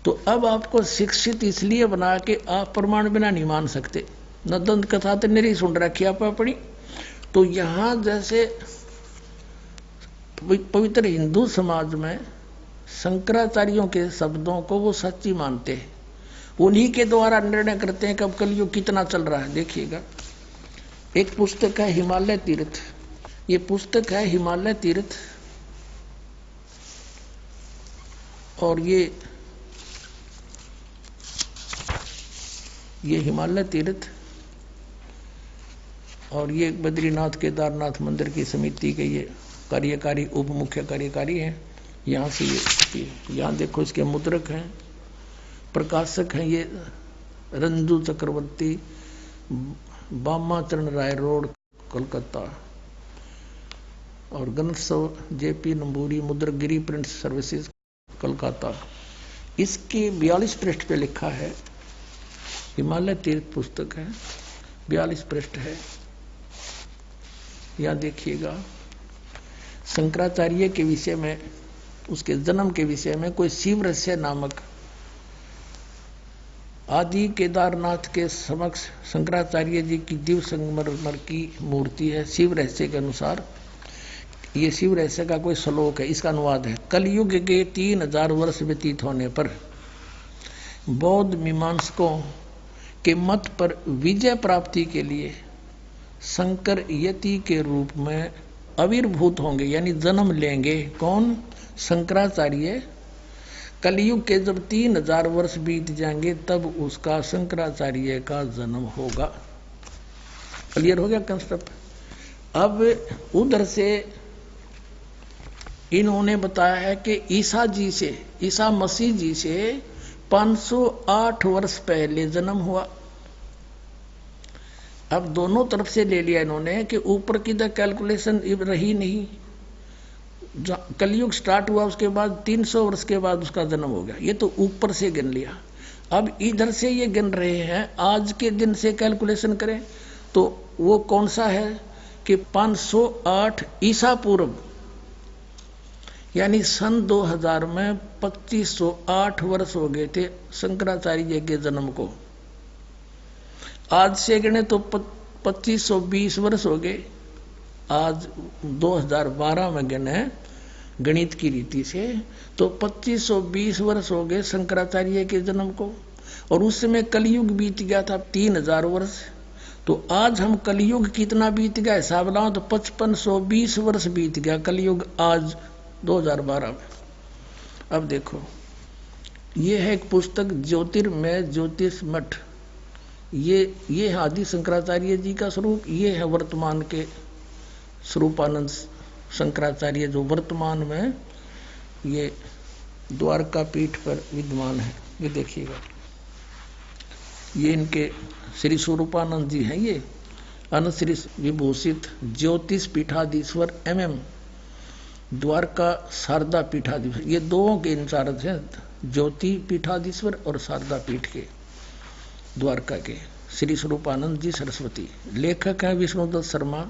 तो अब आपको शिक्षित इसलिए बना के आप प्रमाण बिना नहीं मान सकते। न दंत कथा तो नहीं सुन रखी आप अपनी। तो यहां जैसे पवित्र हिंदू समाज में शंकराचार्यों के शब्दों को वो सच्ची मानते हैं, उन्हीं के द्वारा निर्णय करते हैं कि अब कलयुग कितना चल रहा है। देखिएगा, एक पुस्तक है हिमालय तीर्थ। ये पुस्तक है हिमालय तीर्थ और ये हिमालय तीर्थ और ये बद्रीनाथ केदारनाथ मंदिर की समिति के ये कार्यकारी उप मुख्य कार्यकारी हैं। यहाँ से ये यहाँ देखो इसके मुद्रक हैं, प्रकाशक हैं ये रंजू चक्रवर्ती, बामाचरण राय रोड कोलकाता, और Ganotsav JP Namboori Mudragiri print services Kolkata. इसके 42 पृष्ठ पे लिखा है, हिमालय तीर्थ पुस्तक है, 42 पृष्ठ है। यहाँ देखिएगा, शंकराचार्य के विषय में, उसके जन्म के विषय में कोई शिव रहस्य नामक आदि केदारनाथ के समक्ष शंकराचार्य जी की दिव्य संगमरमर की मूर्ति है। शिव रहस्य के अनुसार ये शिव रहस्य का कोई श्लोक है, इसका अनुवाद है। कलयुग के 3000 वर्ष व्यतीत होने पर बौद्ध मीमांसकों के मत पर विजय प्राप्ति के लिए शंकर यति के रूप में आविर्भूत होंगे, यानी जन्म लेंगे। कौन? शंकराचार्य। कलयुग के जब 3000 वर्ष बीत जाएंगे तब उसका शंकराचार्य का जन्म होगा। क्लियर हो गया कंसेप्ट? अब उधर से इन्होंने बताया है कि ईसा मसीह जी से 508 वर्ष पहले जन्म हुआ। अब दोनों तरफ से ले लिया इन्होंने कि ऊपर की द कैलकुलेशन रही नहीं। कलयुग स्टार्ट हुआ उसके बाद 300 वर्ष के बाद उसका जन्म हो गया, ये तो ऊपर से गिन लिया। अब इधर से ये गिन रहे हैं, आज के दिन से कैलकुलेशन करें तो वो कौन सा है कि 508 ईसा पूर्व, यानी सन 2000 में 2508 वर्ष हो गए थे शंकराचार्य के जन्म को। आज से गिने तो 2520 वर्ष हो गए। आज 2012 में गिने गणित की रीति से तो 2520 वर्ष हो गए शंकराचार्य के जन्म को, और उस समय कलयुग बीत गया था 3000 वर्ष। तो आज हम कलयुग कितना बीत गया हिसाब लगाओ तो 5520 वर्ष बीत गया कलयुग आज 2012 में। अब देखो ये है एक पुस्तक ज्योतिर्मय ज्योतिष मठ। ये आदि शंकराचार्य जी का स्वरूप, ये है वर्तमान के स्वरूपानंद शंकराचार्य जो वर्तमान में ये द्वारका पीठ पर विद्यमान है। ये देखिएगा, ये इनके श्री स्वरूपानंद जी हैं। ये अनश्री विभूषित ज्योतिष पीठाधीश्वर MM द्वारका शारदा पीठाधीश्वर, ये दोनों के इंचार्ज हैं, ज्योति पीठाधीश्वर और शारदा पीठ के द्वारका के श्री स्वरूपानंद जी सरस्वती। लेखक हैं विष्णुदत्त शर्मा,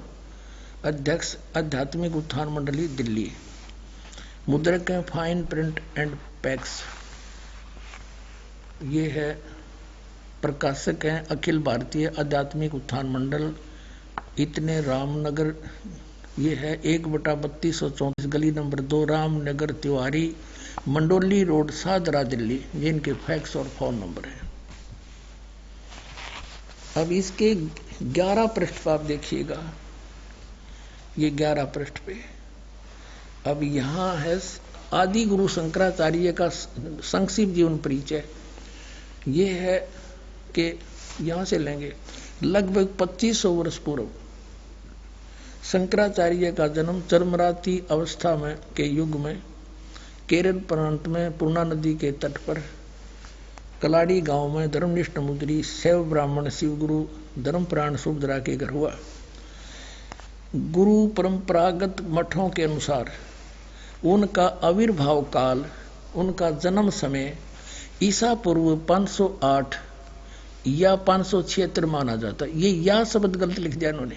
अध्यक्ष आध्यात्मिक उत्थान मंडली दिल्ली। मुद्रक हैं फाइन प्रिंट एंड पैक्स। ये है प्रकाशक हैं अखिल भारतीय आध्यात्मिक उत्थान मंडल, इतने रामनगर। ये है 1/3234 गली नंबर 2 रामनगर तिवारी, मंडोली रोड, सादरा, दिल्ली। ये इनके फैक्स और फोन नंबर है। अब इसके 11 पृष्ठ पर आप देखिएगा, ये 11 पृष्ठ पे अब यहाँ है आदि गुरु शंकराचार्य का संक्षिप्त जीवन परिचय। ये है कि यहाँ से लेंगे लगभग 2500 वर्ष पूर्व शंकराचार्य का जन्म चरमराती अवस्था में के युग में केरल प्रांत में पूर्णा नदी के तट पर कलाड़ी गांव में धर्मनिष्ठ मुद्री शैव ब्राह्मण शिवगुरु धर्मप्राण सुभद्रा के घर हुआ। गुरु परंपरागत मठों के अनुसार उनका आविर्भाव काल, उनका जन्म समय ईसा पूर्व 508 या 576 माना जाता। ये या शब्द गलत लिख दिया इन्होंने।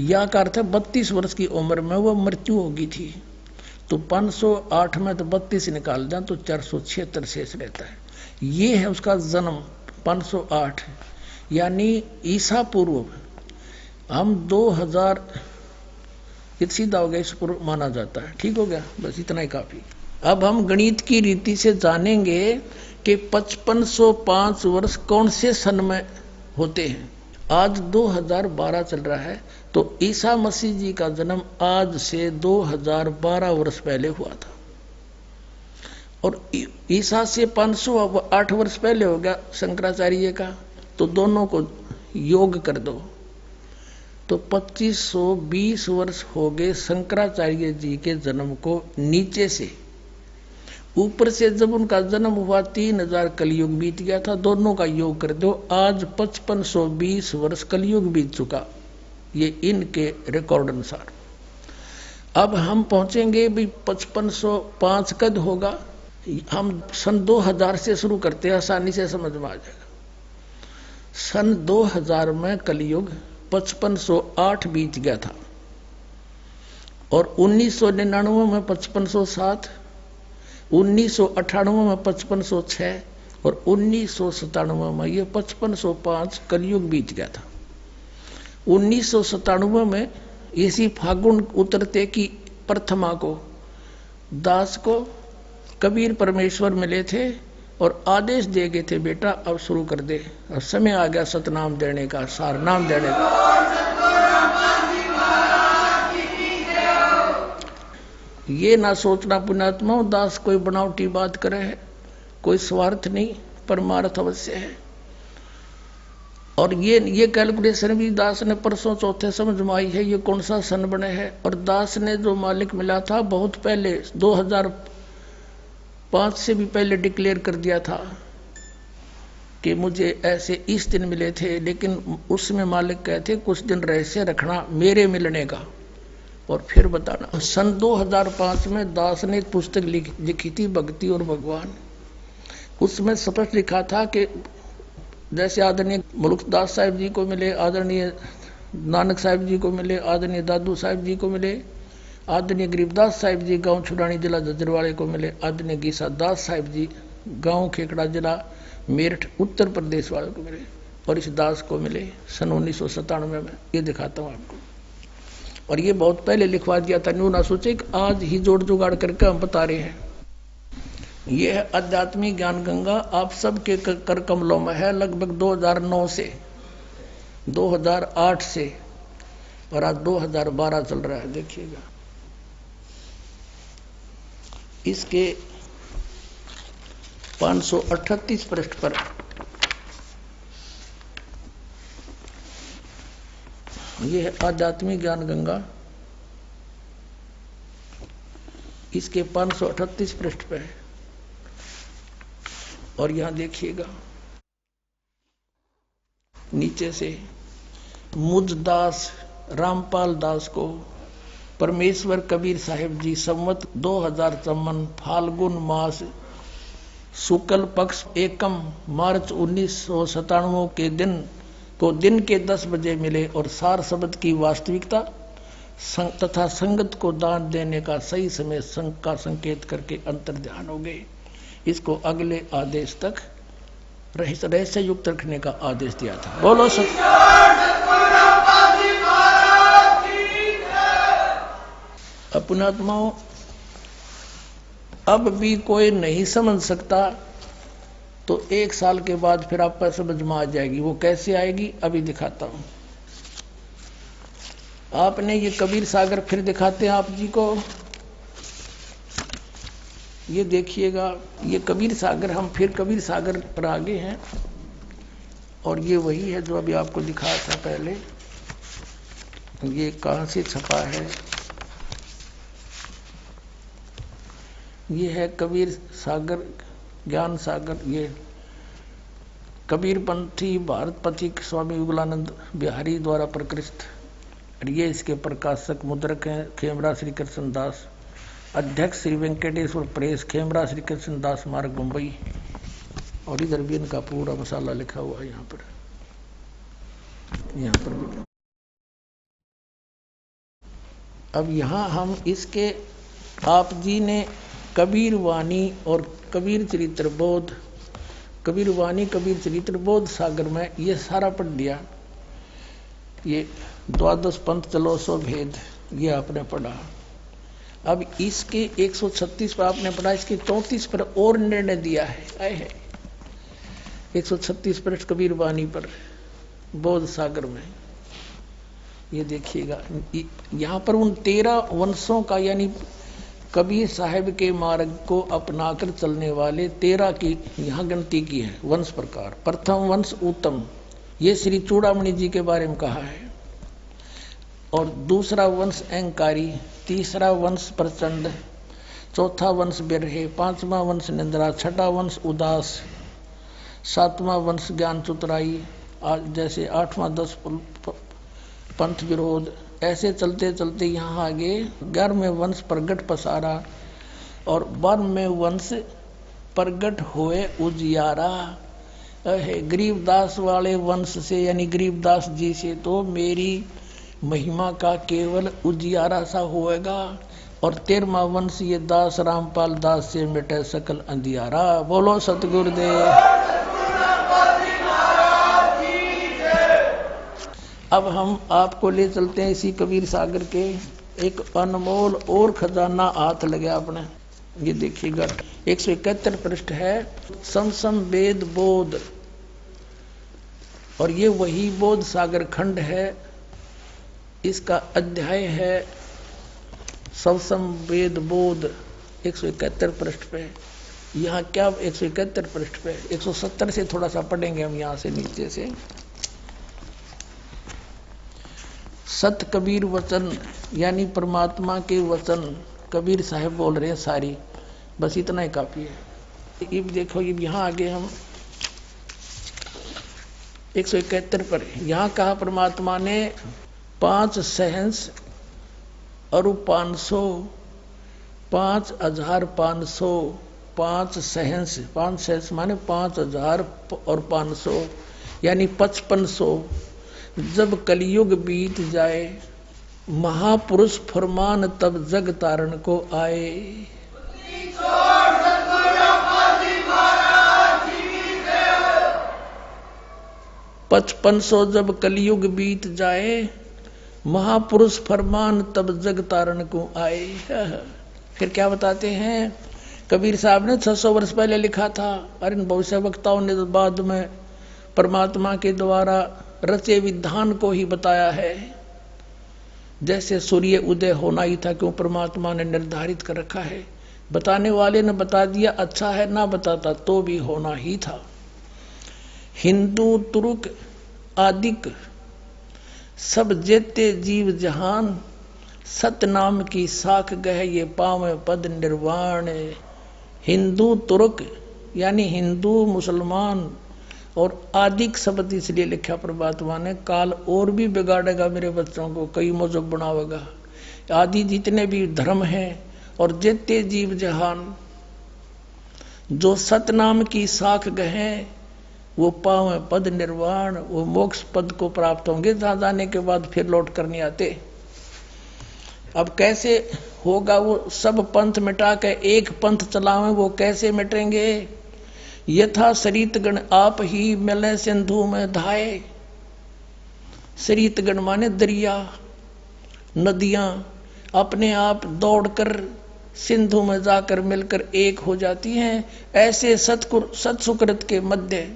या का अर्थ है 32 वर्ष की उम्र में वह मृत्यु होगी थी, तो 508 में तो 32 निकाल दें तो 476 शेष रहता है। ये है उसका जन्म 508, यानी ईसा पूर्व हम 2000 सीधा हो गया, इस पूर्व माना जाता है। ठीक हो गया, बस इतना ही काफी। अब हम गणित की रीति से जानेंगे कि 5505 वर्ष कौन से सन में होते हैं। आज 2012 चल रहा है, तो ईसा मसीह जी का जन्म आज से 2012 वर्ष पहले हुआ था, और ईसा से 508 वर्ष पहले हो गया शंकराचार्य का, तो दोनों को योग कर दो तो 2520 वर्ष हो गए शंकराचार्य जी के जन्म को। नीचे से ऊपर से जब उनका जन्म हुआ 3000 कलयुग बीत गया था, दोनों का योग कर दो, आज 5520 वर्ष कलयुग बीत चुका, ये इनके रिकॉर्ड अनुसार। अब हम पहुंचेंगे भी 5505 कद होगा। हम सन 2000 से शुरू करते हैं, आसानी से समझ में आ जाएगा। सन 2000 में कलयुग 5508 बीत गया था, और 1999 में 5507, 1998 में 5506 और 1997 में ये 5505 कलयुग बीत गया था। 1997 में इसी फागुन उतरते की प्रथमा को दास को कबीर परमेश्वर मिले थे और आदेश दे गए थे, बेटा अब शुरू कर दे, अब समय आ गया सतनाम देने का, सार नाम देने का। ये ना सोचना पुण्यात्मा दास कोई बनावटी बात करे है, कोई स्वार्थ नहीं, परमार्थ अवश्य है। और ये कैलकुलेशन भी दास ने परसों चौथे समझ में आई है, ये कौन सा सन बने है। और दास ने जो मालिक मिला था बहुत पहले 2005 से भी पहले डिक्लेयर कर दिया था कि मुझे ऐसे इस दिन मिले थे, लेकिन उसमें मालिक कहते कुछ दिन रहस्य रखना मेरे मिलने का और फिर बताना। सन 2005 में दास ने एक पुस्तक लिखी थी भक्ति और भगवान। उसमें स्पष्ट लिखा था कि जैसे आदरणीय मुल्कदास साहिब जी को मिले, आदरणीय नानक साहिब जी को मिले, आदरणीय दादू साहिब जी को मिले, आदरणीय गरीबदास साहिब जी गांव छुड़ानी जिला जजरवाड़े को मिले, आदरणीय गीसा दास साहिब जी गांव खेकड़ा जिला मेरठ उत्तर प्रदेश वाले को मिले, और इस दास को मिले सन 1997 में। ये दिखाता हूँ आपको, और ये बहुत पहले लिखवा दिया था, न्यू ना सोचे कि आज ही जोड़ जुगाड़ करके हम बता रहे हैं। ये है आध्यात्मिक ज्ञान गंगा, आप सबके कर कमलों में है, लगभग 2009 से 2008 से, और आज 2012 चल रहा है। देखिएगा 538 पृष्ठ पर यह है आध्यात्मिक ज्ञान गंगा। इसके 538 पृष्ठ पे है। और यहां देखिएगा नीचे से मुझदास रामपाल दास को परमेश्वर कबीर साहिब जी संवत 2054 फाल्गुन मास शुक्ल पक्ष एकम मार्च 1997 के दिन को दिन के 10 बजे मिले और सार शब्द की वास्तविकता तथा संगत को दान देने का सही समय का संकेत करके अंतर ध्यान हो गए। इसको अगले आदेश तक रहस्य युक्त रखने का आदेश दिया था। बोलो अपनात्माओं, अब भी कोई नहीं समझ सकता तो 1 साल के बाद फिर आप पर समझ में आ जाएगी। वो कैसे आएगी अभी दिखाता हूं। आपने ये कबीर सागर फिर दिखाते हैं आप जी को। ये देखिएगा, ये कबीर सागर, हम फिर कबीर सागर पर आगे हैं और ये वही है जो अभी आपको दिखाया था पहले। ये कहां से छपा है? ये है कबीर सागर ज्ञान सागर। ये कबीरपंथी भारत पथिक स्वामी युगलानंद बिहारी द्वारा प्रकृष्ट। ये इसके प्रकाशक मुद्रक हैं खेमरा श्री कृष्ण दास, अध्यक्ष श्री वेंकटेश्वर प्रेस, खेमरा श्री कृष्ण दास मार्ग मुंबई। और इधर भी इनका पूरा मसाला लिखा हुआ है यहाँ पर भी। अब यहाँ हम इसके आप जी ने कबीर वाणी और कबीर चरित्र बोध, कबीर वाणी कबीर चरित्र बोध सागर में ये सारा पढ़ दिया। ये द्वादश पंथ चलो सो भेद ये आपने पढ़ा। अब इसके 136 पर आपने पढ़ा, इसके 34 पर और निर्णय दिया है। आए है 136 पृष्ठ कबीर वाणी पर बोध सागर में। ये देखिएगा यहाँ पर उन 13 वंशों का, यानी कबीर साहिब के मार्ग को अपनाकर चलने वाले 13 की यहाँ गिनती की है वंश प्रकार। प्रथम वंश उत्तम, ये श्री चूड़ामणि जी के बारे में कहा है। और दूसरा वंश अहंकारी, तीसरा वंश प्रचंड, चौथा वंश बिरहे, पांचवा वंश निंद्रा, छठा वंश उदास, सातवां वंश ज्ञान चतुराई, जैसे 8वां 10 पंथ विरोध। ऐसे चलते चलते यहाँ आगे 11वें वंश प्रगट पसारा और 12वें वंश प्रगट हुए उजियारा है। गरीबदास वाले वंश से, यानी गरीबदास जी से तो मेरी महिमा का केवल उजियारा सा होएगा। और 13वां वंश ये दास रामपाल दास से मिटे सकल अंधियारा। बोलो सतगुरुदेव। अब हम आपको ले चलते हैं इसी कबीर सागर के एक अनमोल और खजाना हाथ लगे आपने। ये देखिएगा 171 पृष्ठ है, समसम वेद बोध। और ये वही बोध सागर खंड है। इसका अध्याय है समसम वेद बोध 171 पृष्ठ पे। यहाँ क्या 171 पृष्ठ पे 170 से थोड़ा सा पढ़ेंगे हम यहाँ से नीचे से। सत कबीर वचन, यानी परमात्मा के वचन कबीर साहब बोल रहे हैं सारी, बस इतना ही काफी है। ये देखो, ये यहाँ आगे हम 171 पर यहाँ कहा परमात्मा ने 5 सहंस और 500, 5500, 5 सहंस, 5 सहंस माने 5000 और 500 यानी 5500। जब कलयुग बीत जाए महापुरुष फरमान तब जग तारण को आए। 5500 जब कलयुग बीत जाए महापुरुष फरमान तब जग तारण को आए। फिर क्या बताते हैं कबीर साहब ने 600 वर्ष पहले लिखा था, और इन भविष्य वक्ताओं ने बाद में परमात्मा के द्वारा रचे विधान को ही बताया है। जैसे सूर्य उदय होना ही था, क्यों परमात्मा ने निर्धारित कर रखा है बताने वाले ने बता दिया, अच्छा है, ना बताता तो भी होना ही था। हिंदू तुर्क आदिक सब जेते जीव जहान, सतनाम की साख गह ये पावे पद निर्वाण। हिंदू तुर्क यानी हिंदू मुसलमान और आदिक शब्द इसलिए लिखा परमात्मा ने, काल और भी बिगाड़ेगा मेरे बच्चों को, कई मजहब बनावेगा। आदि जितने भी धर्म हैं और जेते जीव जहान, जो सतनाम की साख गहे वो पावे पद निर्वाण, वो मोक्ष पद को प्राप्त होंगे, जहां जाने के बाद फिर लौट कर नहीं आते। अब कैसे होगा? वो सब पंथ मिटा के एक पंथ चलावे, वो कैसे मिटेंगे? यथा सरितगण आप ही मिले सिंधु में धाये। सरितगण माने दरिया, नदियां अपने आप दौड़कर सिंधु में जाकर मिलकर एक हो जाती हैं। ऐसे सत्सुकृत के मध्य,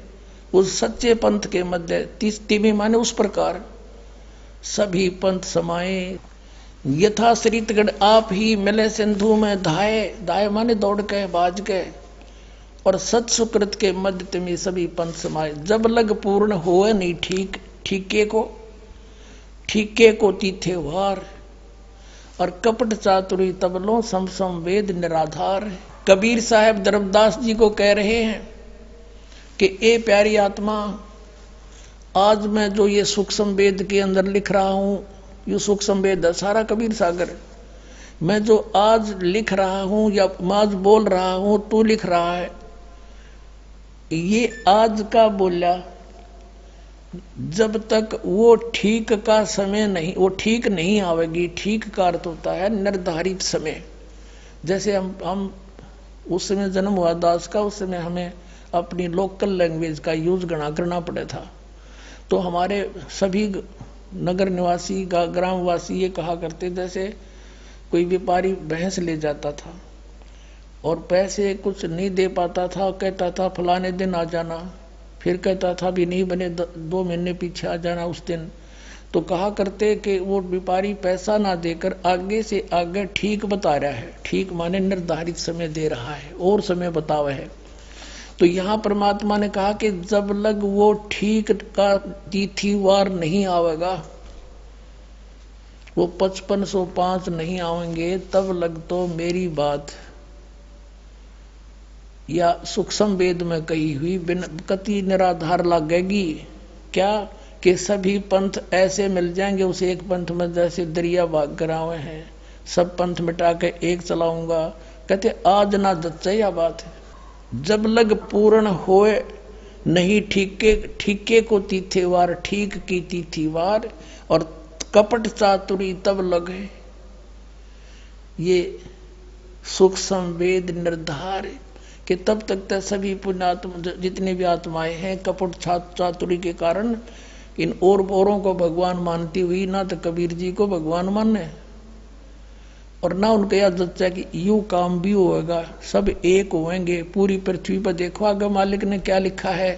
उस सच्चे पंथ के मध्य, तिमी माने उस प्रकार सभी पंथ समाये। यथा सरितगण आप ही मिले सिंधु में धाये, धाये माने दौड़ के बाज के, और सत्सुकृत के मध्य तिमी सभी पंथ समाये। जब लग पूर्ण होए नहीं ठीक, ठीके को तीथे वार, और कपट चातुरी तबलो समसम वेद निराधार। कबीर साहब धर्मदास जी को कह रहे हैं कि ए प्यारी आत्मा, आज मैं जो ये सूक्ष्म वेद के अंदर लिख रहा हूं, ये सूक्ष्म वेद है सारा कबीर सागर। मैं जो आज लिख रहा हूं या आज बोल रहा हूं, तू लिख रहा है, ये आज का बोला, जब तक वो ठीक का समय नहीं, वो ठीक नहीं आवेगी। ठीक का अर्थ होता है निर्धारित समय। जैसे हम उस समय जन्म हुआ दास का, उस समय हमें अपनी लोकल लैंग्वेज का यूज करना पड़ा था। तो हमारे सभी नगर निवासी ग्रामवासी ये कहा करते, जैसे कोई व्यापारी भैंस ले जाता था और पैसे कुछ नहीं दे पाता था, कहता था फलाने दिन आ जाना, फिर कहता था भी नहीं बने 2 महीने पीछे आ जाना उस दिन। तो कहा करते कि वो व्यापारी पैसा ना देकर आगे से आगे ठीक बता रहा है। ठीक माने निर्धारित समय दे रहा है और समय बतावा है। तो यहाँ परमात्मा ने कहा कि जब लग वो ठीक का तिथिवार नहीं आवेगा, वो 5505 नहीं आवेंगे, तब लग तो मेरी बात या सूक्ष्म वेद में कही हुई कति निराधार लगेगी। क्या कि सभी पंथ ऐसे मिल जाएंगे उस एक पंथ में, जैसे दरिया भाग करावे हैं, सब पंथ मिटा के एक चलाऊंगा। कहते आज ना जच्चे या बात है। जब लग पूर्ण होए नहीं ठीके को तीथेवार, ठीक की तीथीवार, और कपट चातुरी तब लगे, ये सूक्ष्म वेद निर्धार कि तब तक तो सभी पुण्यात्मा जितने भी आत्माएं हैं कपट चातुरी के कारण इन औरों को भगवान मानती हुई ना तो कबीर जी को भगवान माने और ना उनका याद जच्चा कि यूं काम भी होगा, सब एक होंगे। पूरी पृथ्वी पर देखो आगे मालिक ने क्या लिखा है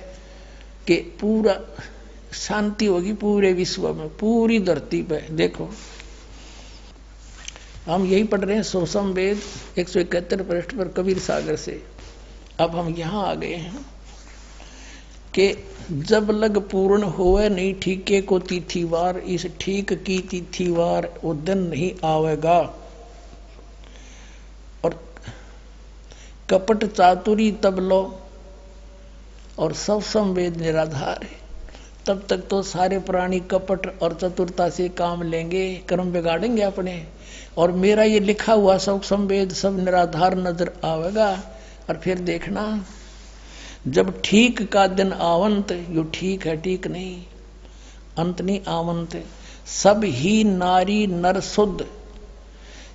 कि पूरा शांति होगी पूरे विश्व में, पूरी धरती पे। देखो हम यही पढ़ रहे हैं सूक्ष्म वेद 171 पृष्ठ पर कबीर सागर से। अब हम यहां आ गए हैं कि जब लग पूर्ण होए नहीं ठीके को तिथिवार, इस ठीक की तिथिवार वो दिन नहीं आवेगा। और कपट चातुरी तब लो, और सब संवेद निराधार है। तब तक तो सारे प्राणी कपट और चतुरता से काम लेंगे, कर्म बिगाड़ेंगे अपने, और मेरा ये लिखा हुआ सब संवेद सब निराधार नजर आवेगा। और फिर देखना जब ठीक का दिन आवंत, यो ठीक है ठीक नहीं, अंत नहीं आवंत, सब ही नारी नर शुद्ध,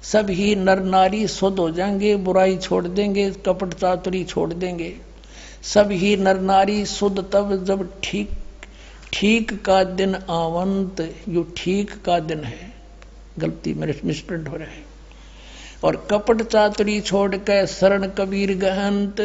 सब ही नर नारी शुद्ध हो जाएंगे, बुराई छोड़ देंगे, कपट चातुरी छोड़ देंगे। सब ही नर नारी शुद्ध तब जब ठीक का दिन आवंत, यो ठीक का दिन है, गलती मेरे मिसप्रिंट हो रहा है। और कपट चातुरी छोड़ के शरण कबीर गहंत।